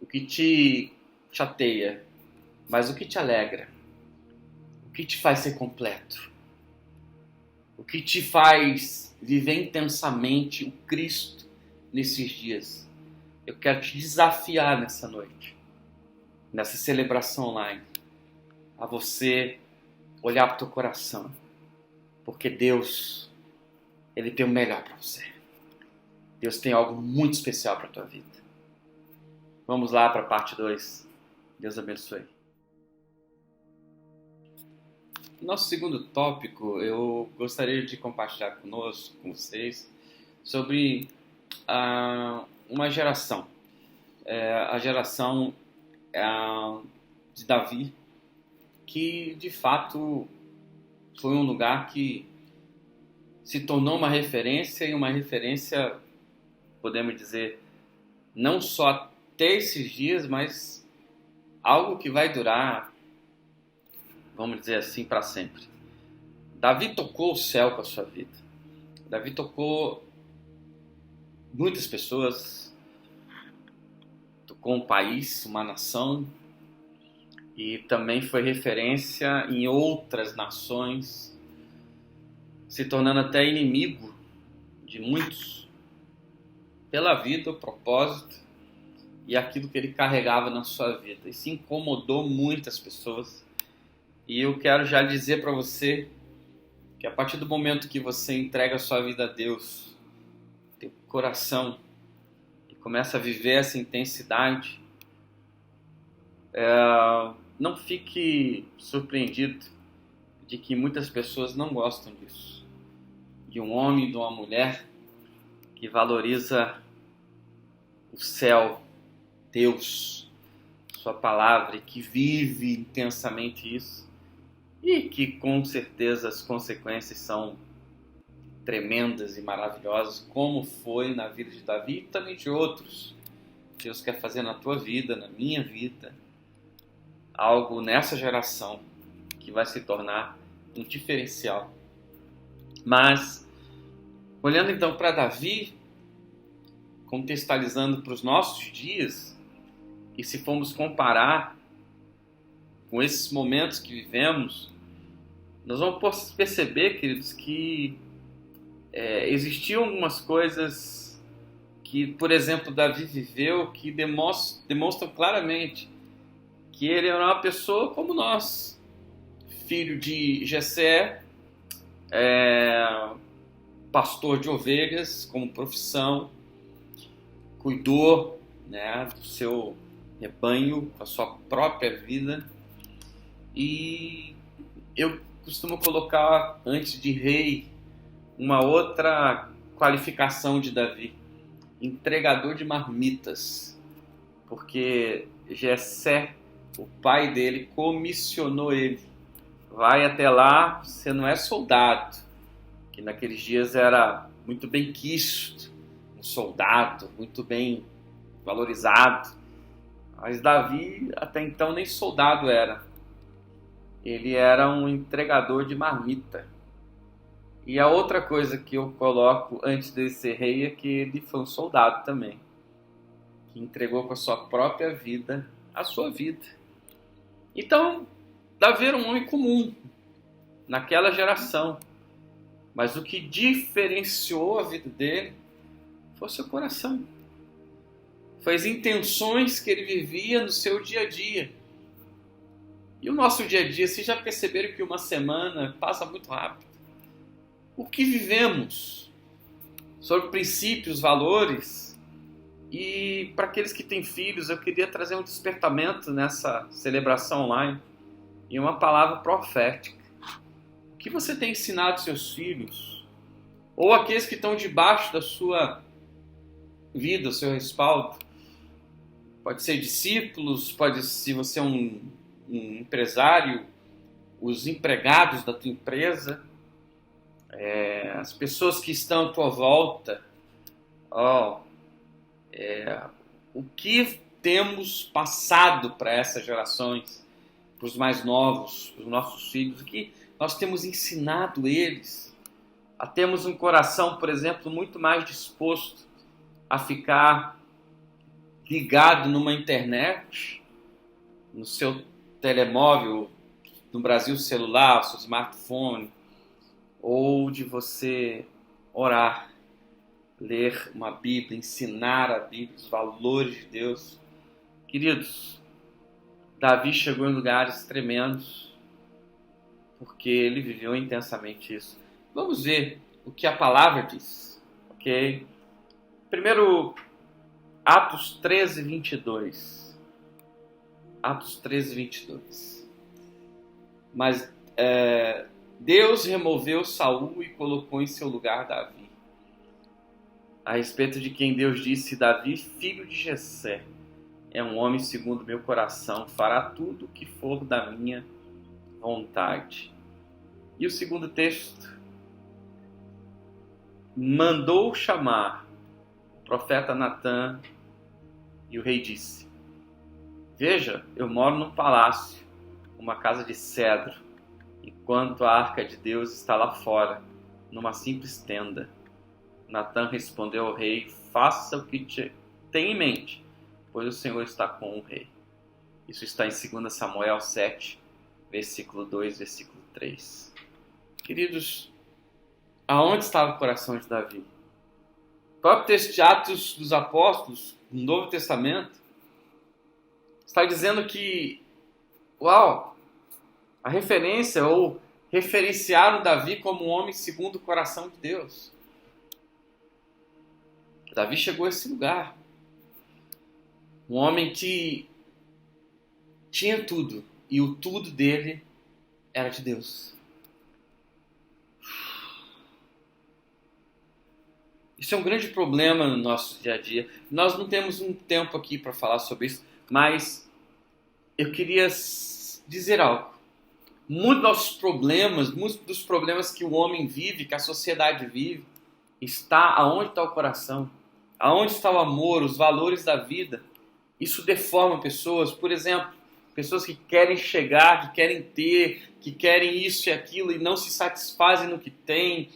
O que te chateia? Mas o que te alegra? O que te faz ser completo? O que te faz viver intensamente o Cristo nesses dias? Eu quero te desafiar nessa noite, nessa celebração online, a você olhar para o teu coração, porque Deus, Ele tem o melhor para você. Deus tem algo muito especial para a tua vida. Vamos lá para a parte 2. Deus abençoe. Nosso segundo tópico, eu gostaria de compartilhar conosco, com vocês, sobre uma geração. A geração de Davi, que de fato foi um lugar que se tornou uma referência, e uma referência, podemos dizer, não só até esses dias, mas algo que vai durar, vamos dizer assim, para sempre. Davi tocou o céu com a sua vida. Davi tocou muitas pessoas, tocou um país, uma nação, e também foi referência em outras nações, se tornando até inimigo de muitos, pela vida, o propósito e aquilo que ele carregava na sua vida. Isso incomodou muitas pessoas. E eu quero já dizer para você que a partir do momento que você entrega a sua vida a Deus, teu coração, e começa a viver essa intensidade, não fique surpreendido de que muitas pessoas não gostam disso. De um homem, de uma mulher que valoriza o céu, Deus, sua palavra, e que vive intensamente isso, e que com certeza as consequências são tremendas e maravilhosas, como foi na vida de Davi e também de outros Deus quer fazer na tua vida, na minha vida, algo nessa geração que vai se tornar um diferencial. Mas, olhando então para Davi, contextualizando para os nossos dias, e se formos comparar com esses momentos que vivemos, nós vamos perceber, queridos, que existiam algumas coisas que, por exemplo, Davi viveu, que demonstram claramente que ele era uma pessoa como nós, filho de Jessé, pastor de ovelhas como profissão, cuidou, né, do seu rebanho, com a sua própria vida. E eu costumo colocar, antes de rei, uma outra qualificação de Davi: entregador de marmitas, porque Jessé, o pai dele, comissionou ele. Vai até lá, você não é soldado, que naqueles dias era muito bem quisto, um soldado muito bem valorizado. Mas Davi até então nem soldado era. Ele era um entregador de marmita. E a outra coisa que eu coloco antes de ser rei é que ele foi um soldado também, que entregou com a sua própria vida a sua vida. Então, Davi era um homem comum naquela geração, mas o que diferenciou a vida dele foi o seu coração, foi as intenções que ele vivia no seu dia a dia. E o nosso dia a dia, vocês já perceberam que uma semana passa muito rápido? O que vivemos sobre princípios, valores. E para aqueles que têm filhos, eu queria trazer um despertamento nessa celebração online e uma palavra profética. O que você tem ensinado aos seus filhos? Ou aqueles que estão debaixo da sua vida, o seu respaldo? Pode ser discípulos, pode ser, se você é um empresário, os empregados da tua empresa, as pessoas que estão à tua volta. O que temos passado para essas gerações, para os mais novos, para os nossos filhos, o que nós temos ensinado eles a termos um coração, por exemplo, muito mais disposto a ficar ligado numa internet, no seu telemóvel, no Brasil celular, seu smartphone, ou de você orar, ler uma Bíblia, ensinar a Bíblia, os valores de Deus. Queridos, Davi chegou em lugares tremendos porque ele viveu intensamente isso. Vamos ver o que a palavra diz, ok? Primeiro, Atos 13, 22. Atos 13, 22. Mas Deus removeu Saul e colocou em seu lugar Davi, a respeito de quem Deus disse: Davi, filho de Jessé, é um homem segundo meu coração, fará tudo o que for da minha vontade. E o segundo texto: mandou chamar o profeta Natã, e o rei disse: veja, eu moro num palácio, uma casa de cedro, enquanto a arca de Deus está lá fora, numa simples tenda. Natã respondeu ao rei: faça o que tem em mente, pois o Senhor está com o rei. Isso está em 2 Samuel 7, versículo 2, versículo 3. Queridos, aonde estava o coração de Davi? O próprio texto de Atos dos Apóstolos, no Novo Testamento, está dizendo que, a referência ou referenciaram Davi como um homem segundo o coração de Deus. Davi chegou a esse lugar. Um homem que tinha tudo, e o tudo dele era de Deus. Isso é um grande problema no nosso dia a dia. Nós não temos um tempo aqui para falar sobre isso, mas eu queria dizer algo. Muitos dos problemas que o homem vive, que a sociedade vive, está aonde está o coração, aonde está o amor, os valores da vida. Isso deforma pessoas. Por exemplo, pessoas que querem chegar, que querem ter, que querem isso e aquilo e não se satisfazem no que têm.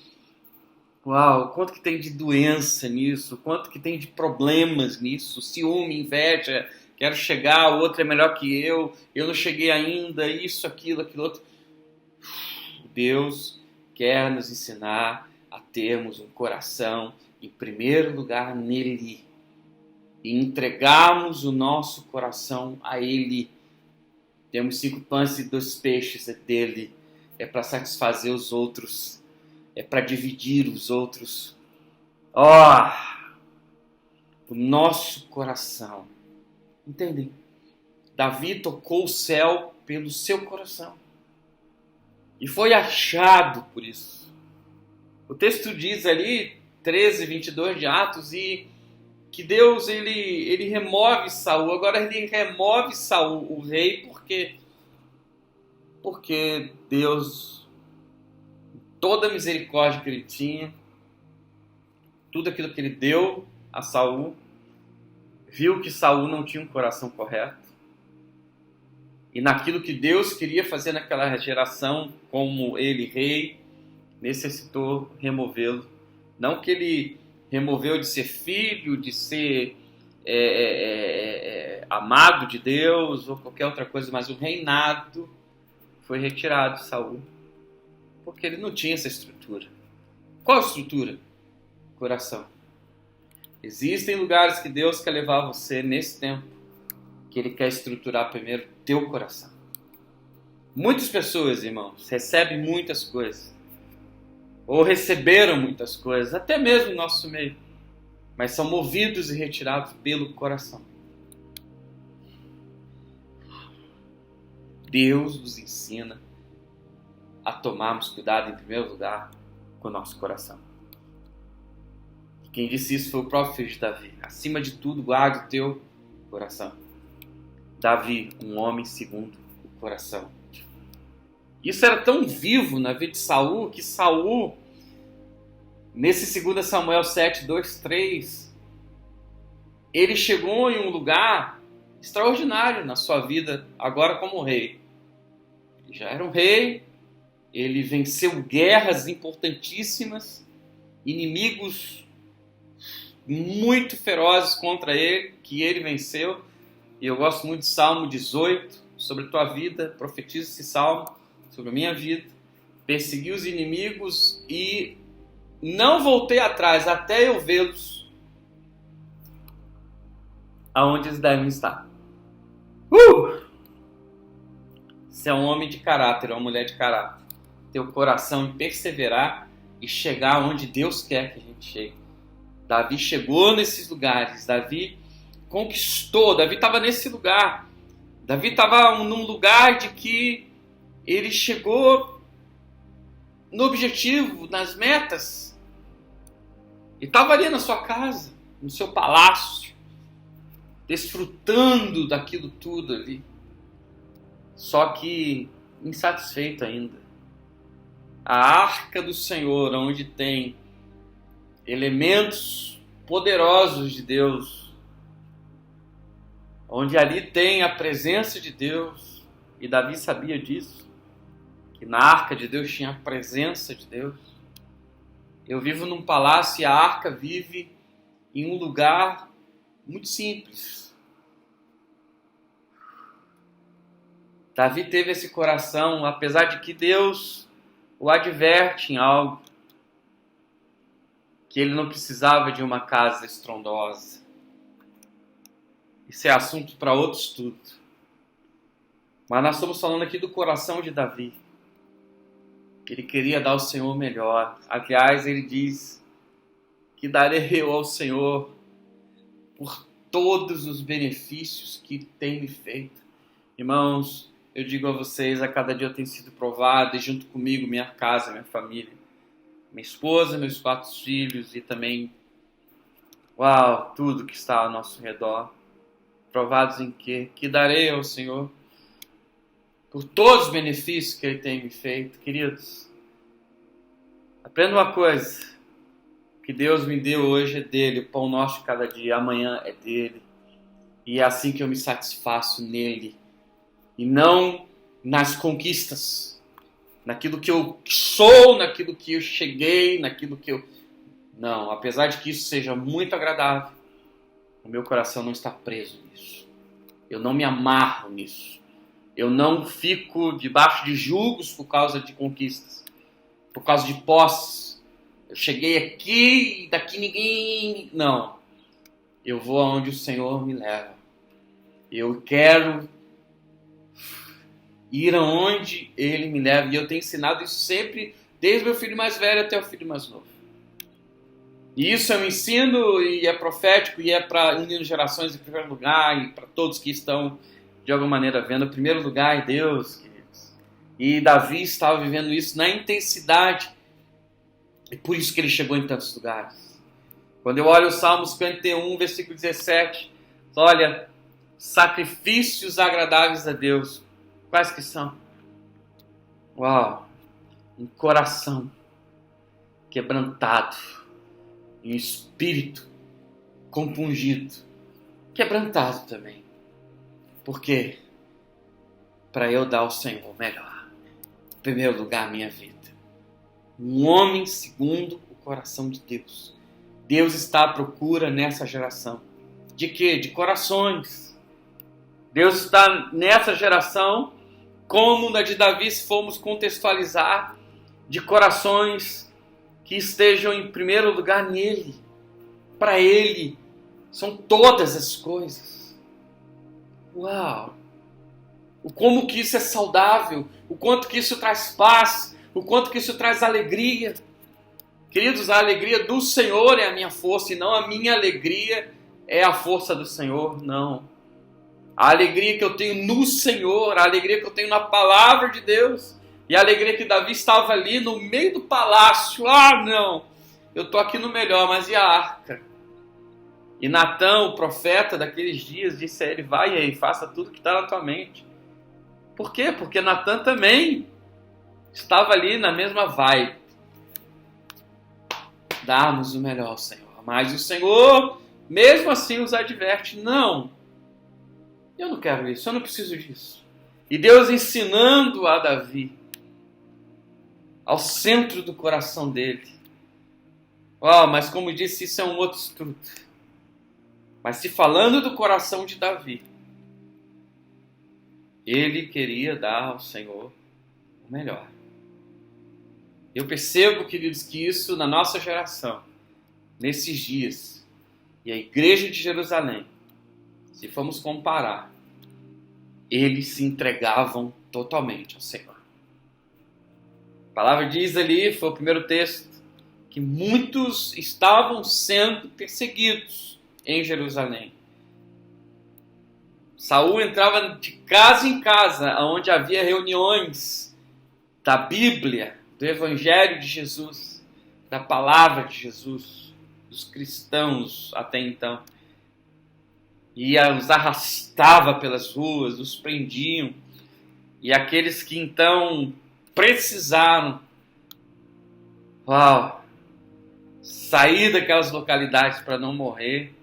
Uau, quanto que tem de doença nisso, quanto que tem de problemas nisso, ciúme, inveja, quero chegar, o outro é melhor que eu não cheguei ainda, isso, aquilo outro. Deus quer nos ensinar a termos um coração, em primeiro lugar, nele. E entregarmos o nosso coração a Ele. Temos 5 pães e 2 peixes, é dele. É para satisfazer os outros. É para dividir os outros. O nosso coração. Entendem? Davi tocou o céu pelo seu coração. E foi achado por isso. O texto diz ali, 13, 22 de Atos, e que Deus ele remove Saul. Agora ele remove Saul, o rei, porque Deus, toda a misericórdia que ele tinha, tudo aquilo que ele deu a Saul, viu que Saul não tinha um coração correto. E naquilo que Deus queria fazer naquela geração, como ele, rei, necessitou removê-lo. Não que ele removeu de ser filho, de ser amado de Deus ou qualquer outra coisa, mas o reinado foi retirado de Saul, porque ele não tinha essa estrutura. Qual estrutura? Coração. Existem lugares que Deus quer levar você nesse tempo, que Ele quer estruturar primeiro teu coração. Muitas pessoas, irmãos, recebem muitas coisas, ou receberam muitas coisas, até mesmo no nosso meio, mas são movidos e retirados pelo coração. Deus nos ensina a tomarmos cuidado, em primeiro lugar, com o nosso coração. E quem disse isso foi o próprio filho de Davi. Acima de tudo, guarde o teu coração. Davi, um homem segundo o coração. Isso era tão vivo na vida de Saul, que Saul, nesse 2 Samuel 7, 2, 3, ele chegou em um lugar extraordinário na sua vida, agora como rei. Ele já era um rei, ele venceu guerras importantíssimas, inimigos muito ferozes contra ele, que ele venceu. E eu gosto muito de Salmo 18, sobre a tua vida, profetiza esse salmo sobre a minha vida. Persegui os inimigos e não voltei atrás até eu vê-los aonde eles devem estar. Você é um homem de caráter, uma mulher de caráter. Teu coração em perseverar e chegar onde Deus quer que a gente chegue. Davi chegou nesses lugares, Davi conquistou, Davi estava nesse lugar. Davi estava num lugar de que ele chegou no objetivo, nas metas. E estava ali na sua casa, no seu palácio, desfrutando daquilo tudo ali. Só que insatisfeito ainda. A arca do Senhor, onde tem elementos poderosos de Deus, onde ali tem a presença de Deus, e Davi sabia disso, que na arca de Deus tinha a presença de Deus. Eu vivo num palácio e a arca vive em um lugar muito simples. Davi teve esse coração, apesar de que Deus o adverte em algo, que ele não precisava de uma casa estrondosa. Isso é assunto para outro estudo. Mas nós estamos falando aqui do coração de Davi. Ele queria dar ao Senhor o melhor. Aliás, ele diz que darei eu ao Senhor por todos os benefícios que tem me feito. Irmãos, eu digo a vocês, a cada dia eu tenho sido provado, e junto comigo, minha casa, minha família, minha esposa, meus 4 filhos e também, tudo que está ao nosso redor. Provados em quê? Que darei ao Senhor por todos os benefícios que Ele tem me feito. Queridos, aprenda uma coisa, que Deus me deu hoje é dele, o pão nosso de cada dia, amanhã é dele. E é assim que eu me satisfaço nele. E não nas conquistas. Naquilo que eu sou, naquilo que eu cheguei, naquilo que eu... Não, apesar de que isso seja muito agradável, o meu coração não está preso nisso. Eu não me amarro nisso. Eu não fico debaixo de julgos por causa de conquistas, por causa de posses. Eu cheguei aqui e daqui ninguém... Não. Eu vou aonde o Senhor me leva. Eu quero ir aonde Ele me leva. E eu tenho ensinado isso sempre, desde meu filho mais velho até o filho mais novo. E isso eu ensino e é profético e é para unir gerações em primeiro lugar e para todos que estão, de alguma maneira, vendo. O primeiro lugar é Deus, queridos. E Davi estava vivendo isso na intensidade. E por isso que ele chegou em tantos lugares. Quando eu olho o Salmo 51, versículo 17, olha, sacrifícios agradáveis a Deus. Quais que são? Uau! Um coração quebrantado, e um espírito compungido, quebrantado também. Por quê? Para eu dar ao Senhor o melhor. Em primeiro lugar, a minha vida. Um homem segundo o coração de Deus. Deus está à procura nessa geração. De quê? De corações. Deus está nessa geração, como na de Davi, se formos contextualizar, de corações que estejam em primeiro lugar nele. Para ele são todas as coisas. Uau! O como que isso é saudável, o quanto que isso traz paz, o quanto que isso traz alegria. Queridos, a alegria do Senhor é a minha força e não a minha alegria é a força do Senhor, não. A alegria que eu tenho no Senhor, a alegria que eu tenho na palavra de Deus, e a alegria que Davi estava ali no meio do palácio. Ah, não, eu estou aqui no melhor, mas e a arca? E Natã, o profeta daqueles dias, disse a ele, vai aí, faça tudo que está na tua mente. Por quê? Porque Natã também estava ali na mesma vibe. Dá-nos o melhor, Senhor. Mas o Senhor, mesmo assim, os adverte. Não, eu não quero isso, eu não preciso disso. E Deus ensinando a Davi, ao centro do coração dele. Oh, mas como disse, isso é um outro estudo. Mas se falando do coração de Davi, ele queria dar ao Senhor o melhor. Eu percebo, queridos, que isso na nossa geração, nesses dias, e a igreja de Jerusalém, se formos comparar, eles se entregavam totalmente ao Senhor. A palavra diz ali, foi o primeiro texto, que muitos estavam sendo perseguidos em Jerusalém. Saul entrava de casa em casa, onde havia reuniões da Bíblia, do Evangelho de Jesus, da palavra de Jesus, dos cristãos até então. E os arrastava pelas ruas, os prendiam. E aqueles que então precisaram sair daquelas localidades para não morrer,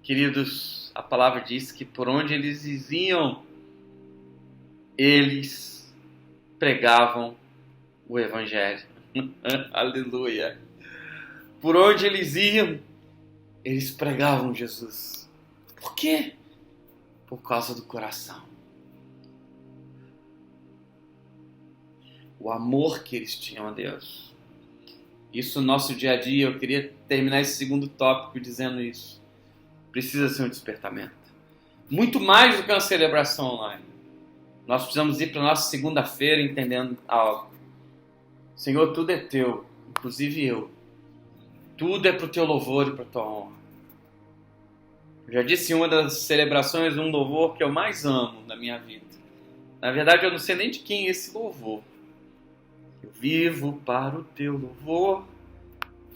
queridos, a palavra diz que por onde eles iam, eles pregavam o Evangelho. Aleluia! Por onde eles iam, eles pregavam Jesus. Por quê? Por causa do coração. O amor que eles tinham a Deus. Isso no nosso dia a dia, eu queria terminar esse segundo tópico dizendo isso. Precisa ser um despertamento. Muito mais do que uma celebração online. Nós precisamos ir para a nossa segunda-feira entendendo algo. Senhor, tudo é teu, inclusive eu. Tudo é para o teu louvor e para a tua honra. Eu já disse em uma das celebrações um louvor que eu mais amo na minha vida. Na verdade, eu não sei nem de quem é esse louvor. Eu vivo para o teu louvor,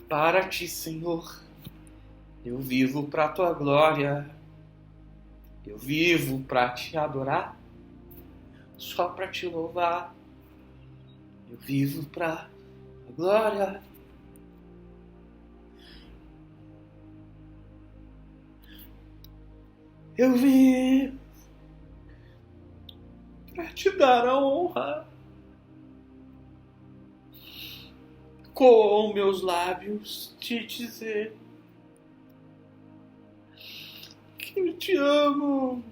para ti, Senhor. Eu vivo para a tua glória. Eu vivo para te adorar, só para te louvar. Eu vivo para a glória. Eu vim para te dar a honra. Com meus lábios te dizer que eu te amo.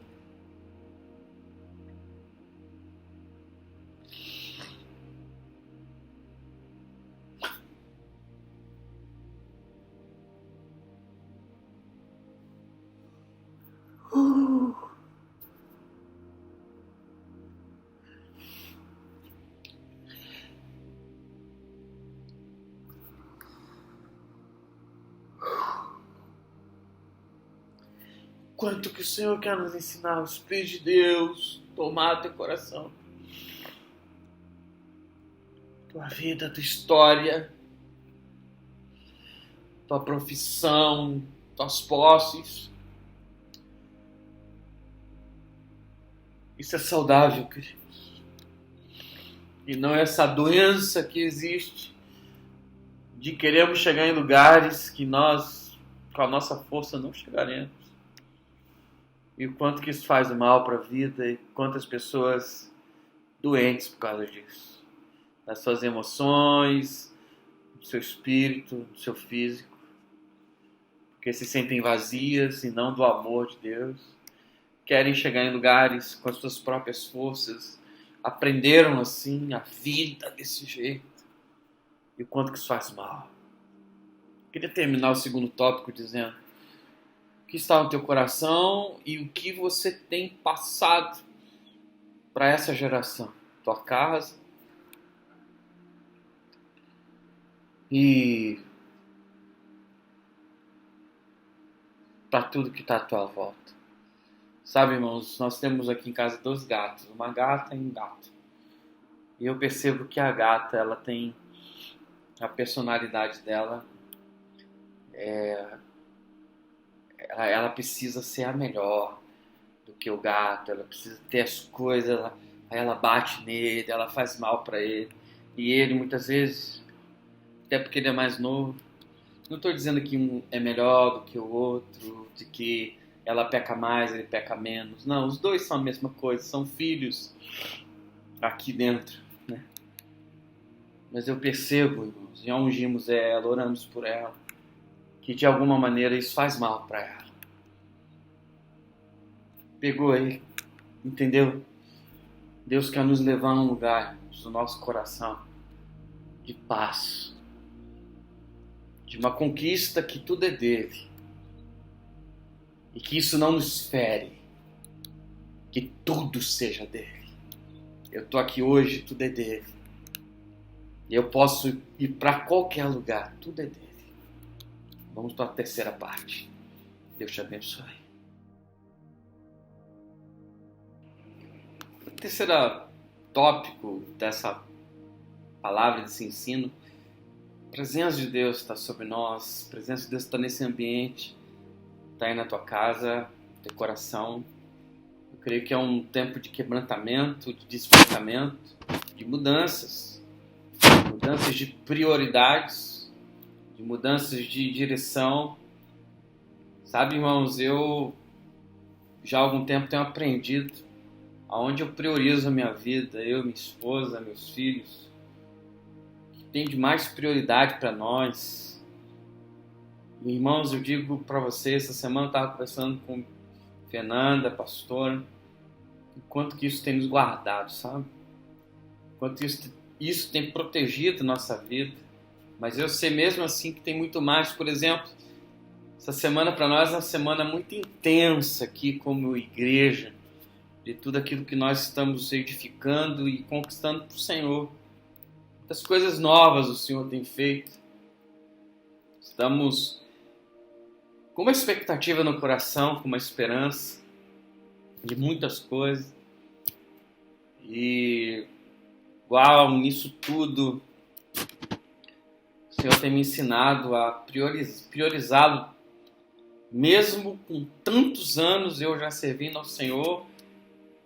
Quanto que o Senhor quer nos ensinar, o Espírito de Deus, tomar teu coração, tua vida, tua história, tua profissão, tuas posses. Isso é saudável, queridos. E não é essa doença que existe de queremos chegar em lugares que nós, com a nossa força, não chegaremos. E o quanto que isso faz mal para a vida e quantas pessoas doentes por causa disso. Das suas emoções, do seu espírito, do seu físico. Porque se sentem vazias e não do amor de Deus. Querem chegar em lugares com as suas próprias forças. Aprenderam assim a vida desse jeito. E o quanto que isso faz mal. Queria terminar o segundo tópico dizendo: o que está no teu coração e o que você tem passado para essa geração, tua casa e para tudo que está à tua volta. Sabe, irmãos, nós temos aqui em casa 2 gatos, uma gata e um gato. E eu percebo que a gata, ela tem a personalidade dela, ela precisa ser a melhor do que o gato, ela precisa ter as coisas, aí ela bate nele, ela faz mal para ele. E ele, muitas vezes, até porque ele é mais novo, não estou dizendo que um é melhor do que o outro, de que ela peca mais, ele peca menos. Não, os dois são a mesma coisa, são filhos aqui dentro, né? Mas eu percebo, irmãos, já ungimos ela, oramos por ela, que de alguma maneira isso faz mal para ela. Pegou aí, entendeu? Deus quer nos levar a um lugar do nosso coração de paz, de uma conquista que tudo é dele, e que isso não nos fere, que tudo seja dele. Eu estou aqui hoje, tudo é dele, e eu posso ir para qualquer lugar, tudo é dele. Vamos para a terceira parte. Deus te abençoe. O terceiro tópico dessa palavra, desse ensino: a presença de Deus está sobre nós, a presença de Deus está nesse ambiente, está aí na tua casa, no teu coração. Eu creio que é um tempo de quebrantamento, de despertamento, de mudanças de prioridades, de mudanças de direção. Sabe, irmãos, eu já há algum tempo tenho aprendido aonde eu priorizo a minha vida, eu, minha esposa, meus filhos, que tem de mais prioridade para nós. E, irmãos, eu digo para vocês, essa semana eu estava conversando com Fernanda, pastora, o quanto que isso tem nos guardado, sabe? O quanto isso tem protegido nossa vida. Mas eu sei mesmo assim que tem muito mais. Por exemplo, essa semana para nós é uma semana muito intensa aqui como igreja, de tudo aquilo que nós estamos edificando e conquistando para o Senhor. Muitas coisas novas o Senhor tem feito. Estamos com uma expectativa no coração, com uma esperança de muitas coisas. E uau, nisso tudo o Senhor tem me ensinado a priorizá-lo. Mesmo com tantos anos eu já servindo ao Senhor,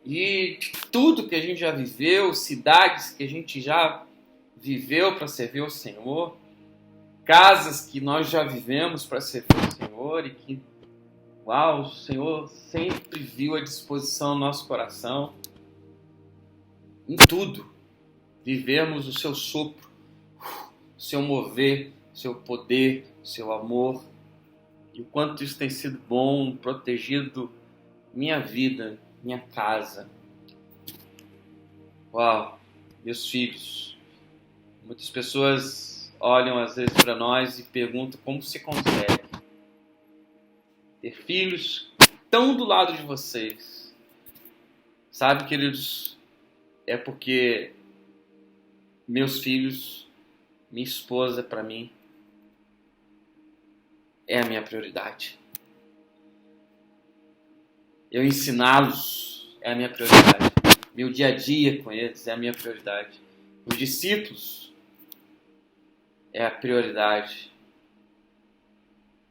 e tudo que a gente já viveu, cidades que a gente já viveu para servir ao Senhor, casas que nós já vivemos para servir ao Senhor, e que Uau, o Senhor sempre viu à disposição do nosso coração, em tudo, vivermos o seu sopro, o seu mover, o seu poder, o seu amor, e o quanto isso tem sido bom, protegido minha vida, minha casa. Uau, meus filhos. Muitas pessoas olham às vezes para nós e perguntam como se consegue ter filhos tão do lado de vocês. Sabe, queridos, é porque meus filhos, minha esposa, para mim, é a minha prioridade. Eu ensiná-los é a minha prioridade. Meu dia a dia com eles é a minha prioridade. Os discípulos é a prioridade.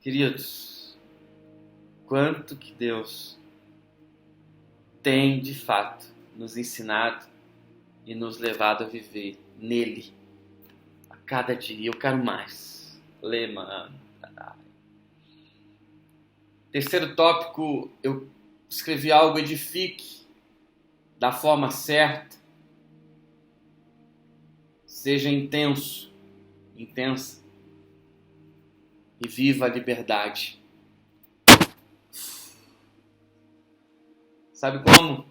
Queridos, quanto que Deus tem de fato nos ensinado e nos levado a viver nele a cada dia. Eu quero mais. Lema. Terceiro tópico, eu escrevi algo: edifique da forma certa. Seja intensa e viva a liberdade. Sabe como?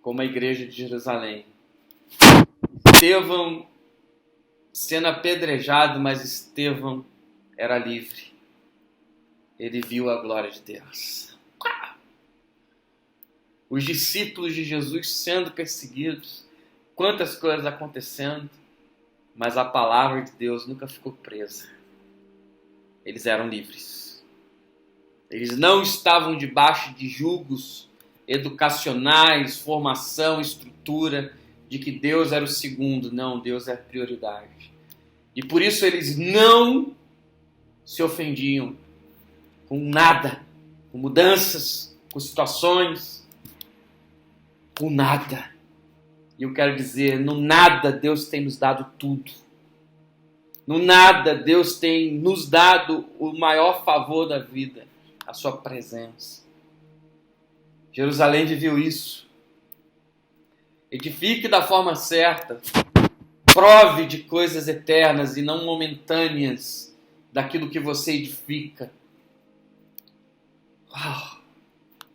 Como a igreja de Jerusalém. Estevão sendo apedrejado, mas Estevão era livre. Ele viu a glória de Deus. Os discípulos de Jesus sendo perseguidos, quantas coisas acontecendo, mas a palavra de Deus nunca ficou presa. Eles eram livres. Eles não estavam debaixo de julgos educacionais, formação, estrutura, de que Deus era o segundo. Não, Deus é a prioridade. E por isso eles não se ofendiam com nada, com mudanças, com situações, com nada. E eu quero dizer, no nada Deus tem nos dado tudo. No nada Deus tem nos dado o maior favor da vida, a sua presença. Jerusalém viveu isso. Edifique da forma certa. Prove de coisas eternas e não momentâneas daquilo que você edifica. Uau!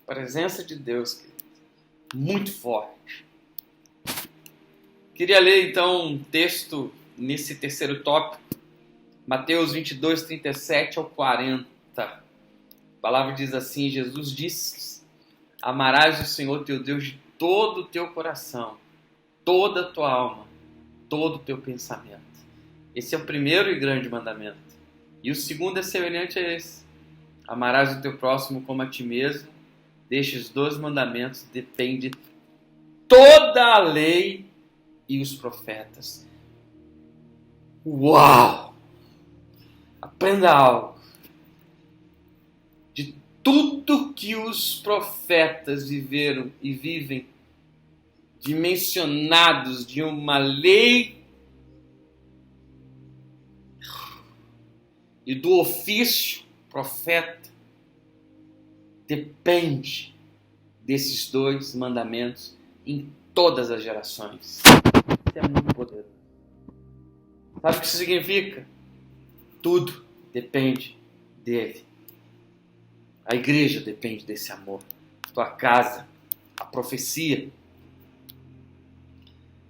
Presença de Deus, querido. Muito forte. Queria ler então um texto nesse terceiro tópico, Mateus 22, 37 ao 40. A palavra diz assim: Jesus disse: amarás o Senhor teu Deus de todo o teu coração, toda a tua alma, todo o teu pensamento. Esse é o primeiro e grande mandamento. E o segundo é semelhante a esse: amarás o teu próximo como a ti mesmo. Destes 2 mandamentos depende toda a lei e os profetas. Uau! Aprenda algo. De tudo que os profetas viveram e vivem, dimensionados de uma lei e do ofício profeta, depende desses 2 mandamentos em todas as gerações. Isso é muito poderoso. Sabe o que isso significa? Tudo depende dele. A igreja depende desse amor. Tua casa, a profecia.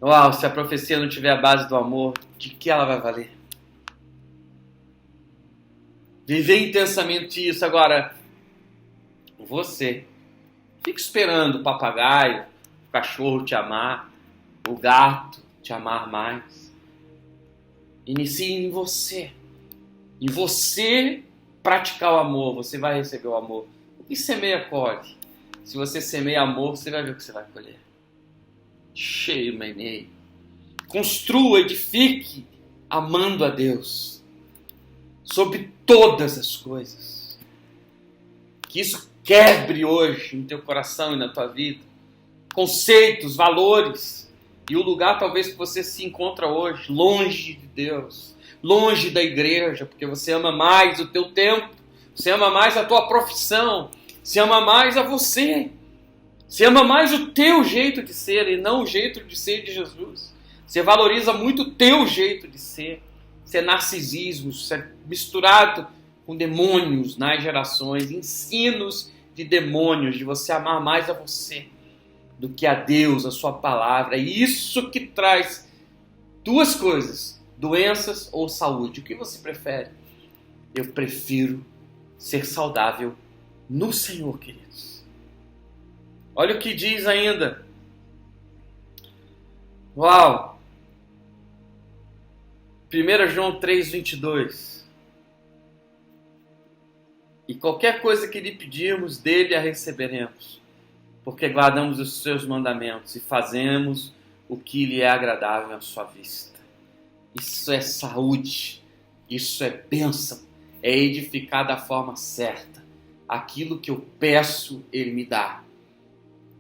Uau, se a profecia não tiver a base do amor, de que ela vai valer? Viver intensamente isso. Agora, você, fica esperando o papagaio, o cachorro te amar, o gato te amar mais. Inicie em você. Em você praticar o amor, você vai receber o amor. O que semeia, colhe. Se você semeia amor, você vai ver o que você vai colher. Cheio, menei. Construa, edifique, amando a Deus sobre todas as coisas. Que isso quebre hoje no teu coração e na tua vida conceitos, valores e o lugar talvez que você se encontra hoje, longe de Deus, longe da igreja, porque você ama mais o teu tempo, Você ama mais a tua profissão. Você ama mais a você. Você ama mais o teu jeito de ser e não o jeito de ser de Jesus. Você valoriza muito o teu jeito de ser. Isso é narcisismo, isso é misturado com demônios nas gerações, ensinos de demônios, de você amar mais a você do que a Deus, a sua palavra. É isso que traz duas coisas, doenças ou saúde. O que você prefere? Eu prefiro ser saudável no Senhor, queridos. Olha o que diz ainda. Uau! 1 João 3:22. E qualquer coisa que lhe pedirmos, dele a receberemos, porque guardamos os seus mandamentos e fazemos o que lhe é agradável à sua vista. Isso é saúde, isso é bênção, é edificar da forma certa. Aquilo que eu peço, ele me dá.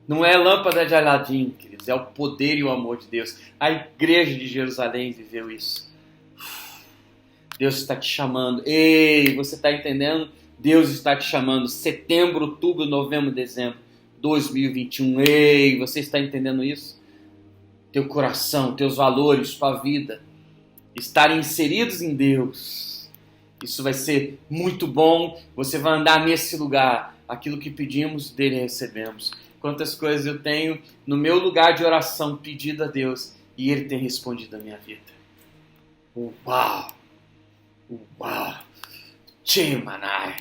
Não é lâmpada de Aladim, queridos, é o poder e o amor de Deus. A igreja de Jerusalém viveu isso. Deus está te chamando. Ei, você está entendendo? Deus está te chamando. Setembro, outubro, novembro, dezembro 2021. Ei, você está entendendo isso? Teu coração, teus valores, tua vida estarem inseridos em Deus. Isso vai ser muito bom. Você vai andar nesse lugar. Aquilo que pedimos, dele recebemos. Quantas coisas eu tenho no meu lugar de oração pedido a Deus e ele tem respondido a minha vida. Uau! Uau! Tchemanai!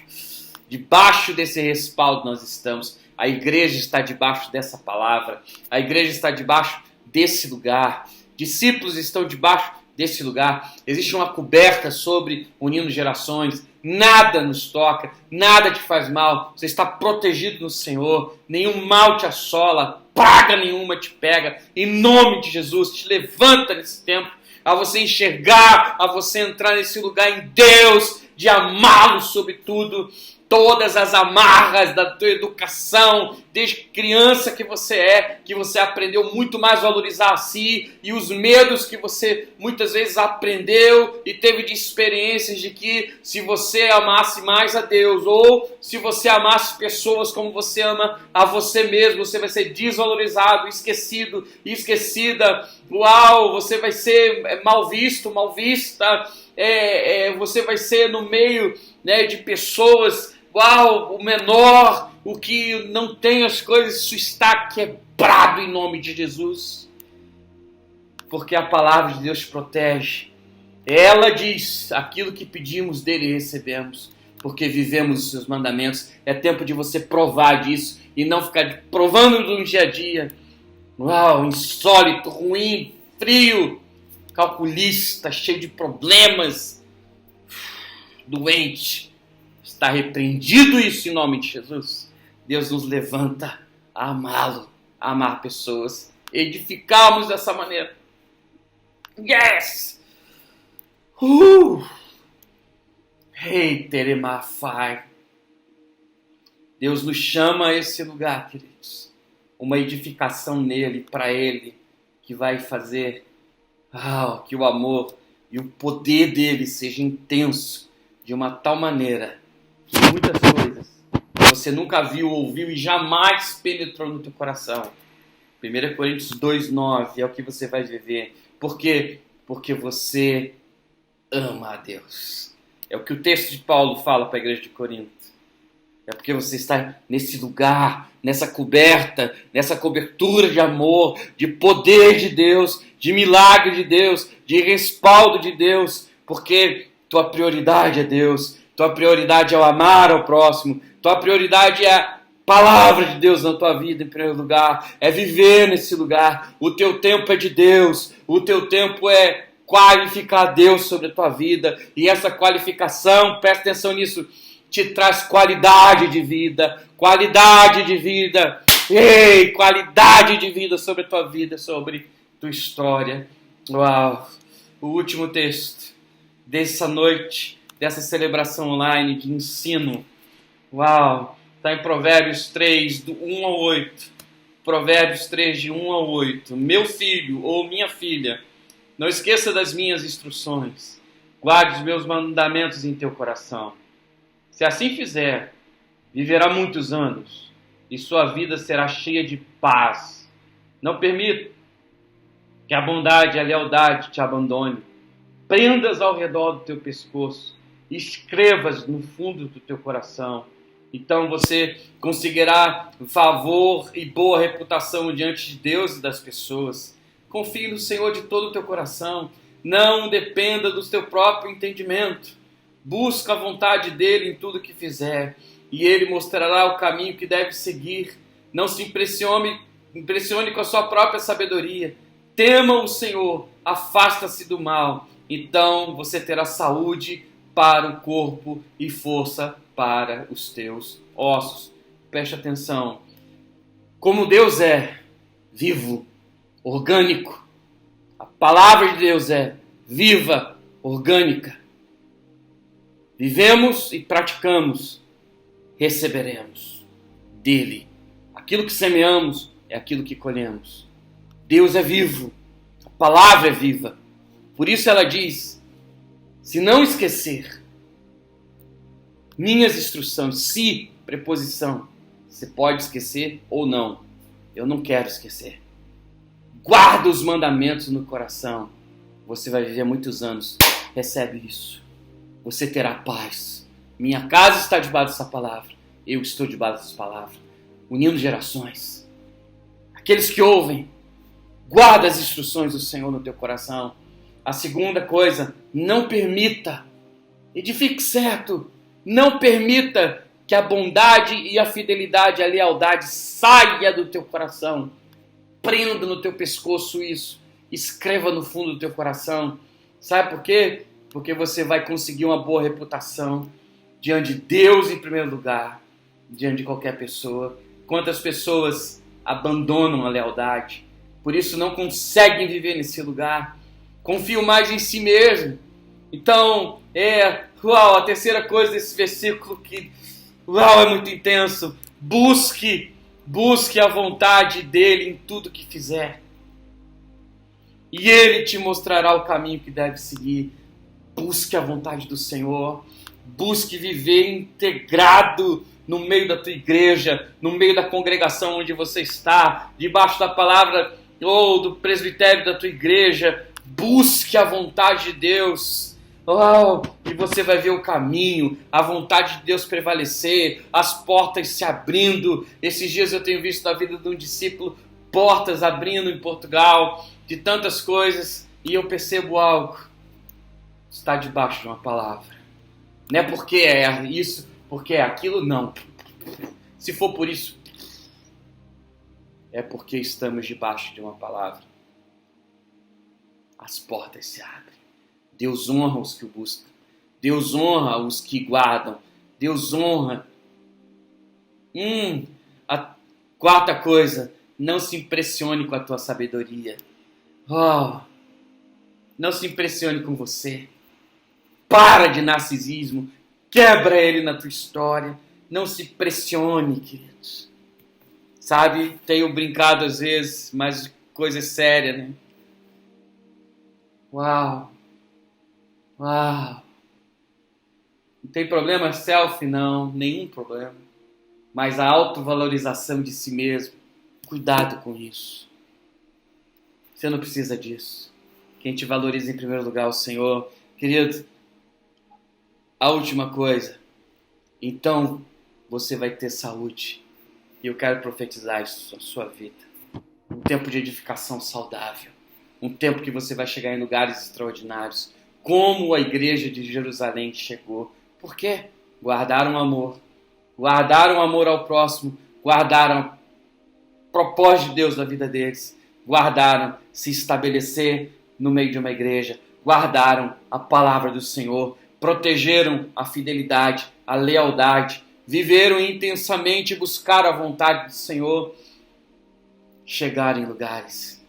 Debaixo desse respaldo nós estamos. A igreja está debaixo dessa palavra. A igreja está debaixo desse lugar. Discípulos estão debaixo desse lugar. Existe uma coberta sobre unindo gerações. Nada nos toca, nada te faz mal. Você está protegido no Senhor. Nenhum mal te assola, praga nenhuma te pega. Em nome de Jesus, te levanta nesse tempo a você enxergar, a você entrar nesse lugar em Deus, de amá-lo sobre tudo. Todas as amarras da tua educação, desde criança que você aprendeu muito mais a valorizar a si, e os medos que você muitas vezes aprendeu e teve de experiências de que se você amasse mais a Deus, ou se você amasse pessoas como você ama a você mesmo, você vai ser desvalorizado, esquecido, esquecida. Uau, você vai ser mal visto, mal vista, você vai ser no meio, né, de pessoas. Uau, o menor, o que não tem as coisas, isso está quebrado em nome de Jesus. Porque a palavra de Deus protege. Ela diz, aquilo que pedimos dele recebemos, porque vivemos os seus mandamentos. É tempo de você provar disso e não ficar provando no dia a dia. Uau, insólito, ruim, frio, calculista, cheio de problemas, doente. Está repreendido isso em nome de Jesus. Deus nos levanta a amá-lo, a amar pessoas, edificarmos dessa maneira. Yes! Hey, Teremafai. Deus nos chama a esse lugar, queridos. Uma edificação nele, para ele, que vai fazer que o amor e o poder dele seja intenso de uma tal maneira que muitas coisas que você nunca viu, ouviu e jamais penetrou no teu coração. 1 Coríntios 2:9 é o que você vai viver. Por quê? Porque você ama a Deus. É o que o texto de Paulo fala para a igreja de Corinto. É porque você está nesse lugar, nessa coberta, nessa cobertura de amor, de poder de Deus, de milagre de Deus, de respaldo de Deus, porque tua prioridade é Deus. Tua prioridade é o amar ao próximo. Tua prioridade é a palavra de Deus na tua vida em primeiro lugar. É viver nesse lugar. O teu tempo é de Deus. O teu tempo é qualificar Deus sobre a tua vida. E essa qualificação, presta atenção nisso, te traz qualidade de vida. Qualidade de vida. Ei, qualidade de vida sobre a tua vida, sobre a tua história. Uau! O último texto dessa noite, dessa celebração online de ensino. Uau! Está em Provérbios 3, do 1 ao 8. Provérbios 3, de 1 ao 8. Meu filho ou minha filha, não esqueça das minhas instruções. Guarde os meus mandamentos em teu coração. Se assim fizer, viverá muitos anos e sua vida será cheia de paz. Não permita que a bondade e a lealdade te abandone. Prendas ao redor do teu pescoço, escrevas no fundo do teu coração. Então você conseguirá favor e boa reputação diante de Deus e das pessoas. Confie no Senhor de todo o teu coração. Não dependa do teu próprio entendimento. Busca a vontade dele em tudo que fizer, e ele mostrará o caminho que deve seguir. Não se impressione com a sua própria sabedoria. Tema o Senhor, afasta-se do mal. Então você terá saúde para o corpo e força para os teus ossos. Preste atenção. Como Deus é vivo, orgânico, a palavra de Deus é viva, orgânica. Vivemos e praticamos, receberemos dele. Aquilo que semeamos é aquilo que colhemos. Deus é vivo, a palavra é viva. Por isso ela diz, se não esquecer minhas instruções, se, preposição, você pode esquecer ou não. Eu não quero esquecer. Guarda os mandamentos no coração. Você vai viver muitos anos. Recebe isso. Você terá paz. Minha casa está debaixo dessa palavra. Eu estou debaixo dessa palavra. Unindo gerações. Aqueles que ouvem, guarda as instruções do Senhor no teu coração. A segunda coisa, não permita, edifique certo, não permita que a bondade e a fidelidade, a lealdade saia do teu coração. Prenda no teu pescoço isso. Escreva no fundo do teu coração. Sabe por quê? Porque você vai conseguir uma boa reputação diante de Deus em primeiro lugar, diante de qualquer pessoa. Quantas pessoas abandonam a lealdade, por isso não conseguem viver nesse lugar. Confiam mais em si mesmo. Então, a terceira coisa desse versículo que, é muito intenso. Busque a vontade dele em tudo que fizer. E ele te mostrará o caminho que deve seguir. Busque a vontade do Senhor. Busque viver integrado no meio da tua igreja, no meio da congregação onde você está, debaixo da palavra ou do presbitério da tua igreja. Busque a vontade de Deus. E você vai ver o caminho, a vontade de Deus prevalecer, as portas se abrindo. Esses dias eu tenho visto na vida de um discípulo portas abrindo em Portugal, de tantas coisas, e eu percebo algo. Está debaixo de uma palavra. Não é porque é isso, porque é aquilo, não. Se for por isso, é porque estamos debaixo de uma palavra. As portas se abrem. Deus honra os que o buscam. Deus honra os que guardam. Deus honra. A quarta coisa, não se impressione com a tua sabedoria. Não se impressione com você. Para de narcisismo. Quebra ele na tua história. Não se pressione, queridos. Sabe, tenho brincado às vezes, mas coisa séria, né? Uau. Não tem problema selfie? Não, nenhum problema. Mas a autovalorização de si mesmo, cuidado com isso. Você não precisa disso. Quem te valoriza em primeiro lugar é o Senhor. Querido, a última coisa. Então, você vai ter saúde. E eu quero profetizar isso na sua vida. Um tempo de edificação saudável. Um tempo que você vai chegar em lugares extraordinários. Como a igreja de Jerusalém chegou. Por quê? Guardaram o amor. Guardaram o amor ao próximo. Guardaram o propósito de Deus na vida deles. Guardaram se estabelecer no meio de uma igreja. Guardaram a palavra do Senhor. Protegeram a fidelidade, a lealdade. Viveram intensamente, buscaram a vontade do Senhor. Chegaram em lugares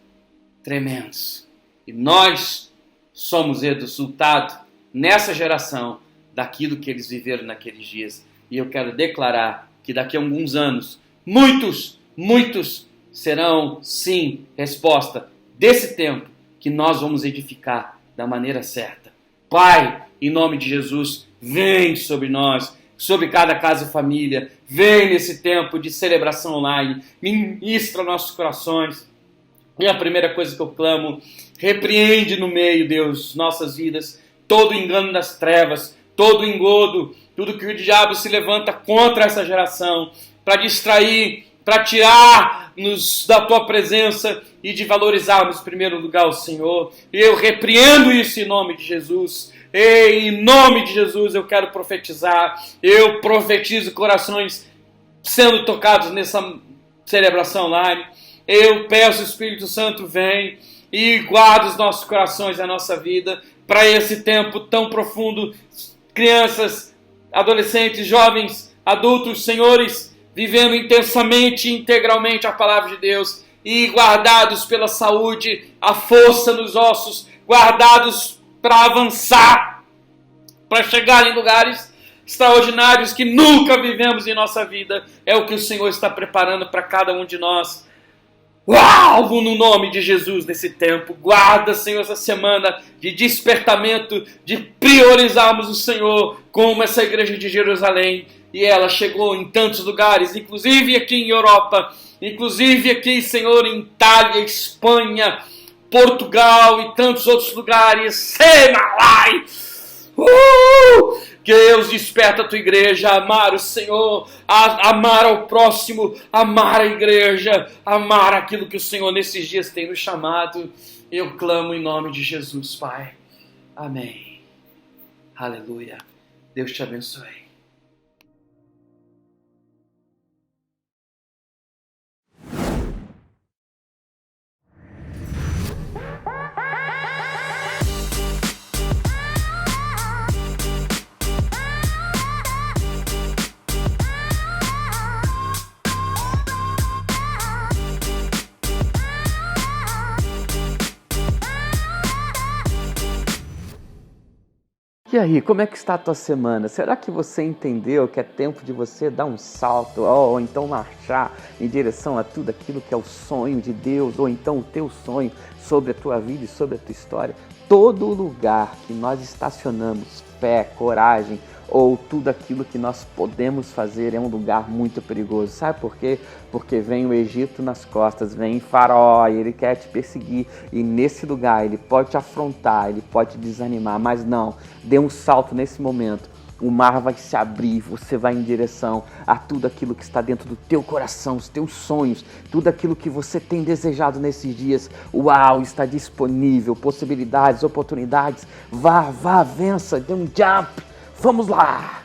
tremendos. E nós somos o resultado, nessa geração, daquilo que eles viveram naqueles dias. E eu quero declarar que daqui a alguns anos, muitos serão, sim, resposta desse tempo que nós vamos edificar da maneira certa. Pai, em nome de Jesus, vem sobre nós, sobre cada casa e família. Vem nesse tempo de celebração online, ministra nossos corações. E a primeira coisa que eu clamo, repreende no meio, Deus, nossas vidas, todo o engano das trevas, todo o engodo, tudo que o diabo se levanta contra essa geração, para distrair, para tirar-nos da tua presença e de valorizarmos em primeiro lugar o Senhor. Eu repreendo isso em nome de Jesus. E em nome de Jesus eu quero profetizar. Eu profetizo corações sendo tocados nessa celebração online. Eu peço, o Espírito Santo, vem e guarda os nossos corações e a nossa vida para esse tempo tão profundo. Crianças, adolescentes, jovens, adultos, senhores, vivendo intensamente e integralmente a palavra de Deus e guardados pela saúde, a força nos ossos, guardados para avançar, para chegar em lugares extraordinários que nunca vivemos em nossa vida. É o que o Senhor está preparando para cada um de nós. Alvo no nome de Jesus nesse tempo. Guarda, Senhor, essa semana de despertamento, de priorizarmos o Senhor como essa igreja de Jerusalém. E ela chegou em tantos lugares, inclusive aqui em Europa, inclusive aqui, Senhor, em Itália, Espanha, Portugal e tantos outros lugares. Semalai! Deus, desperta a tua igreja a amar o Senhor, a amar ao próximo, amar a igreja, amar aquilo que o Senhor nesses dias tem nos chamado. Eu clamo em nome de Jesus, Pai. Amém. Aleluia. Deus te abençoe. E aí, como é que está a tua semana? Será que você entendeu que é tempo de você dar um salto, ou então marchar em direção a tudo aquilo que é o sonho de Deus, ou então o teu sonho sobre a tua vida e sobre a tua história? Todo lugar que nós estacionamos fé, coragem, ou tudo aquilo que nós podemos fazer é um lugar muito perigoso. Sabe por quê? Porque vem o Egito nas costas, vem Faraó e ele quer te perseguir. E nesse lugar ele pode te afrontar, ele pode te desanimar, mas não, dê um salto nesse momento. O mar vai se abrir, você vai em direção a tudo aquilo que está dentro do teu coração, os teus sonhos, tudo aquilo que você tem desejado nesses dias. Uau, está disponível, possibilidades, oportunidades. Vá, vença, dê um jump. Vamos lá!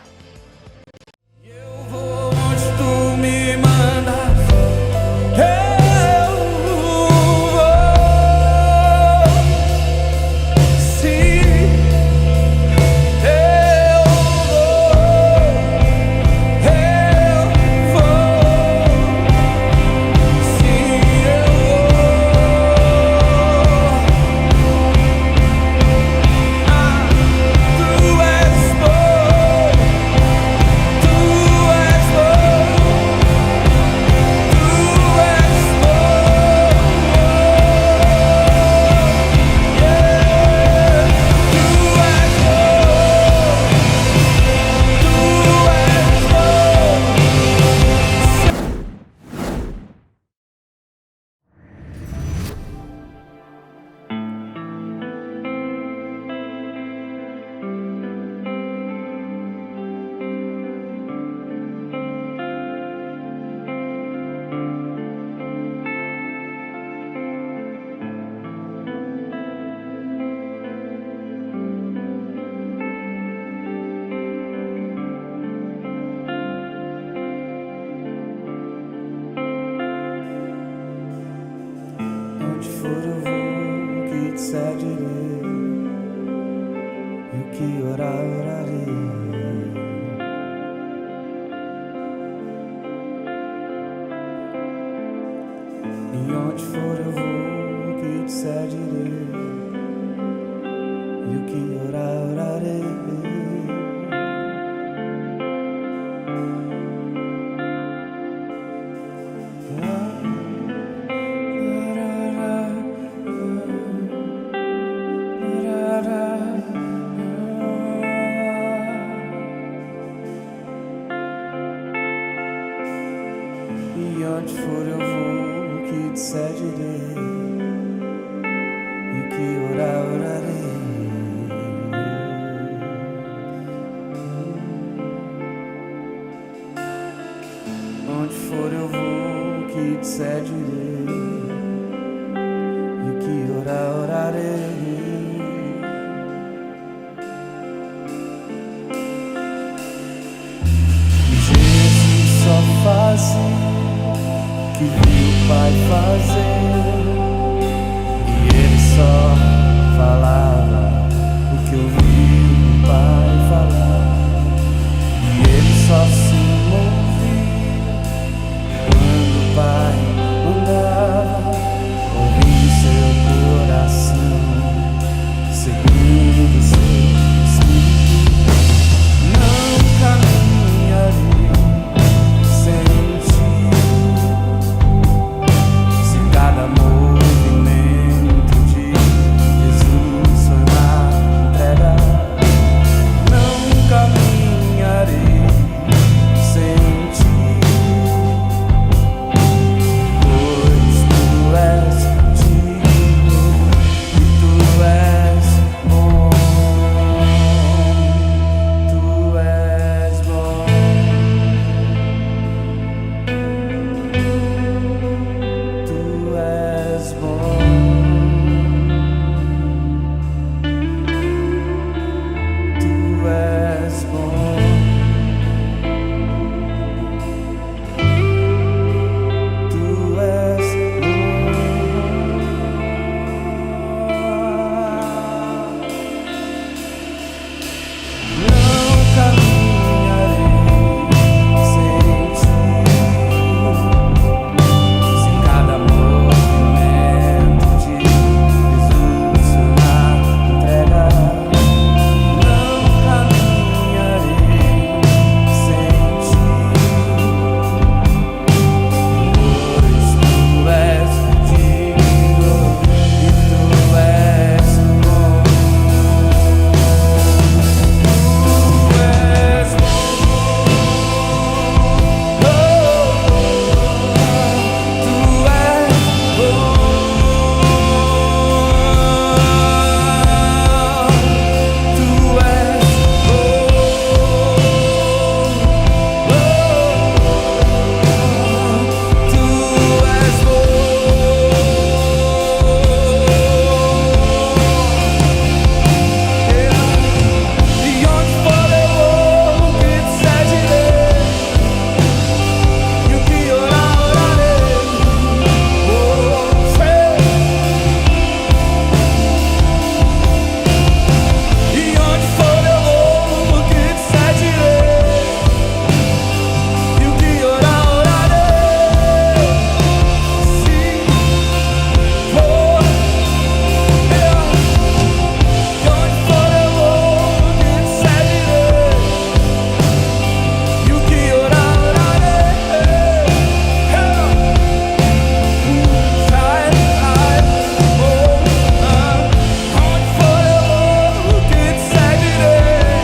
Eu vou onde tu me mandas. Eu vou. Sim, eu vou. Sim, tu és bom. Tu és Onde for eu vou, que te seguirei, e o que orar, orarei. E onde for eu vou, que te seguirei, e o que orar, orarei. te seguirei, e o que orar, orarei. Jesus só fazia o que viu o Pai fazer, e ele só falava o que ouviu o Pai falar, e ele só se movia quando o Pai mandava, ouvindo seu coração, seguindo seu espírito. Não caminharei sem ti, se cada movimento de Jesus foi uma entrega. Não caminharei sem ti, pois tu és digno e tu és bom, tu és bom, tu és bom, tu és bom. Tu és não caminharei sem ti, se cada movimento de Jesus foi uma entrega. Não caminharei sem ti, pois tu és digno e tu és bom. Tu és bom, tu és bom, tu és e onde for eu vou, que te seguirei, e o que orar, orarei. E onde for eu vou, que te seguirei, e o que orar, orarei. Se for eu, e onde for eu vou, que te seguirei, e o que orar, orarei. Onde for eu vou, que te seguirei,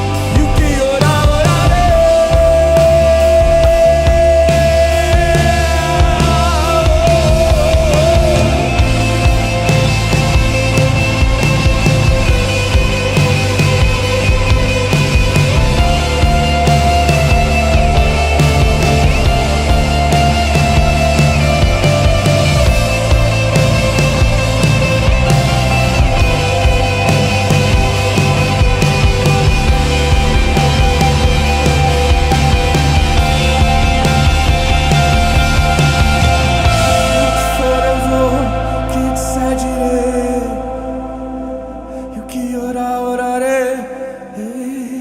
e o que orar, orarei. Onde for eu vou, que te seguirei, e o que orar, orarei.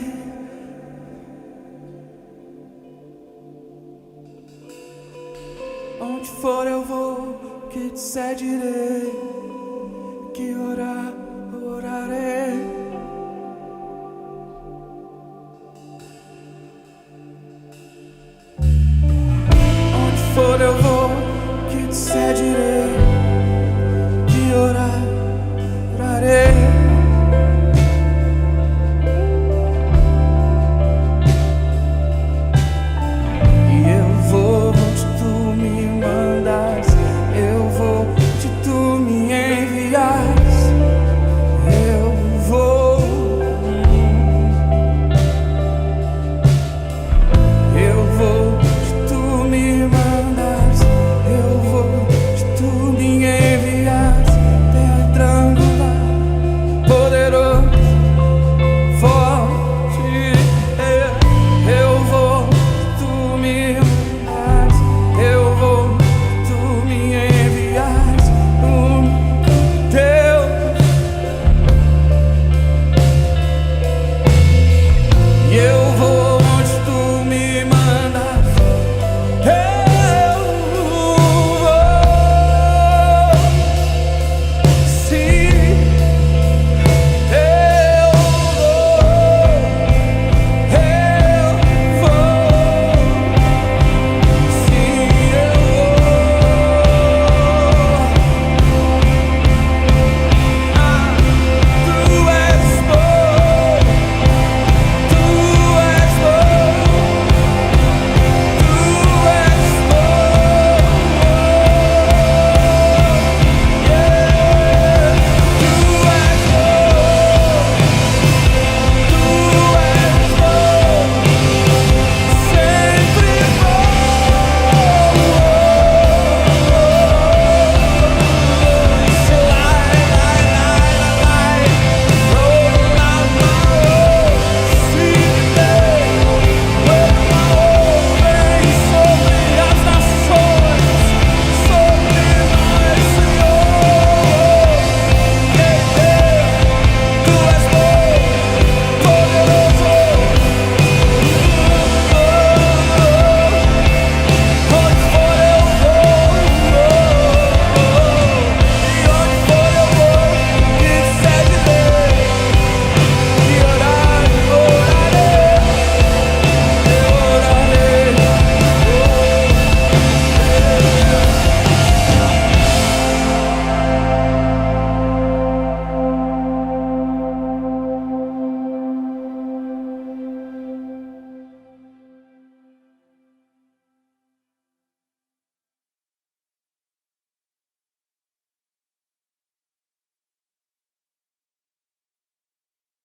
Onde for eu vou, que te seguirei, que orar, orarei. Onde for eu vou, que te seguirei, que orar, orarei. E eu vou onde tu me mandares, eu vou onde tu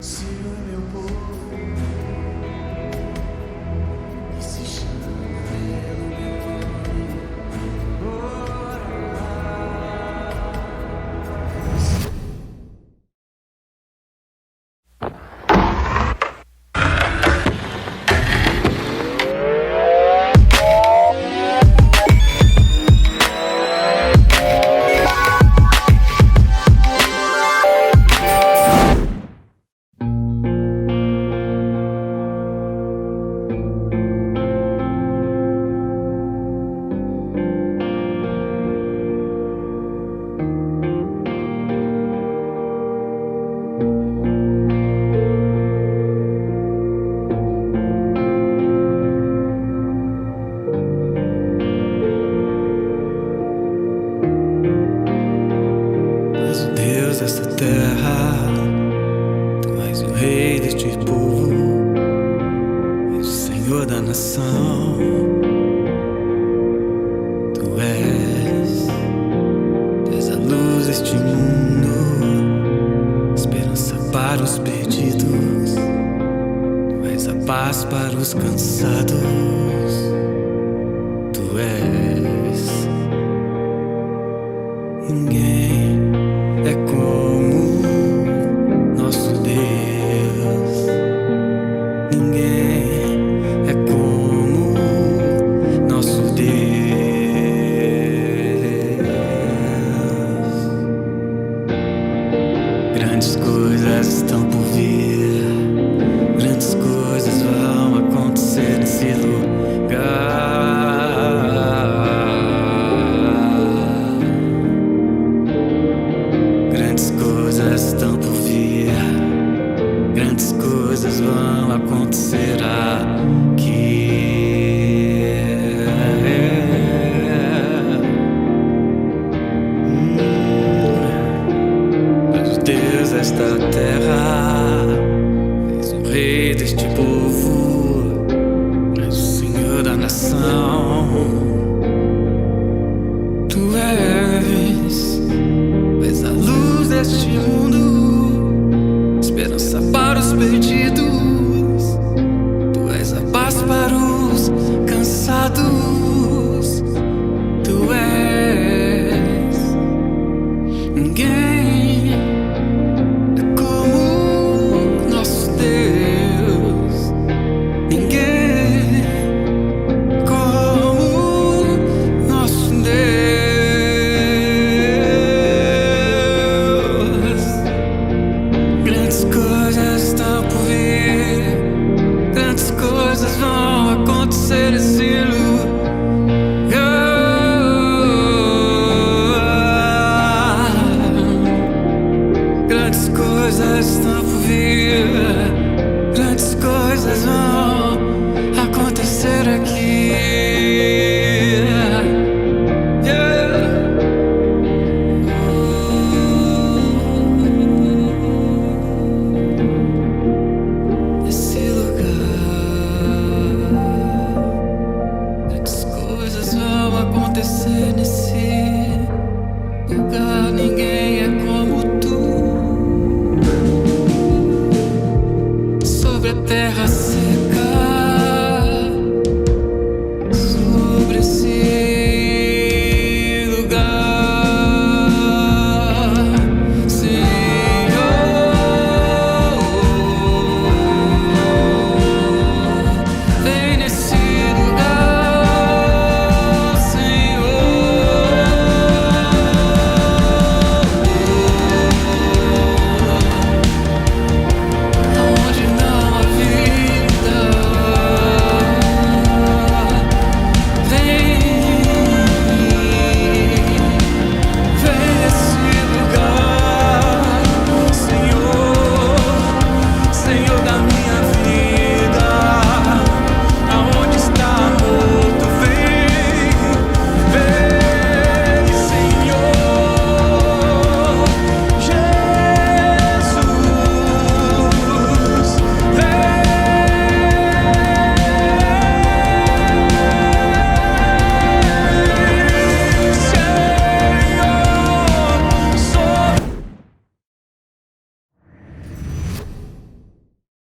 Se o meu povo que se chama pelo meu nome desta terra, tu és o rei deste povo, és o Senhor da nação. Tu és a luz deste mundo, esperança para os perdidos, tu és a paz para os cansados. Tu és ninguém é como nosso Deus. Ninguém é como nosso Deus. Grandes coisas estão por vir, grandes coisas vão acontecer nesse lugar. Estão por vir, grandes coisas vão acontecer aqui. És o Deus desta terra, és o rei deste povo, és o Senhor da nação. Tu és a luz deste mundo, esperança para os perdidos, tu és a paz para os cansados. Tu és ninguém é como nosso Deus. Ninguém como nosso Deus. Grandes coisas estão por vir, grandes coisas vão acontecer nesse lugar. Grandes coisas estão por vir, grandes coisas vão acontecer aqui. Acontecer nesse lugar, ninguém é como tu. Sobre a terra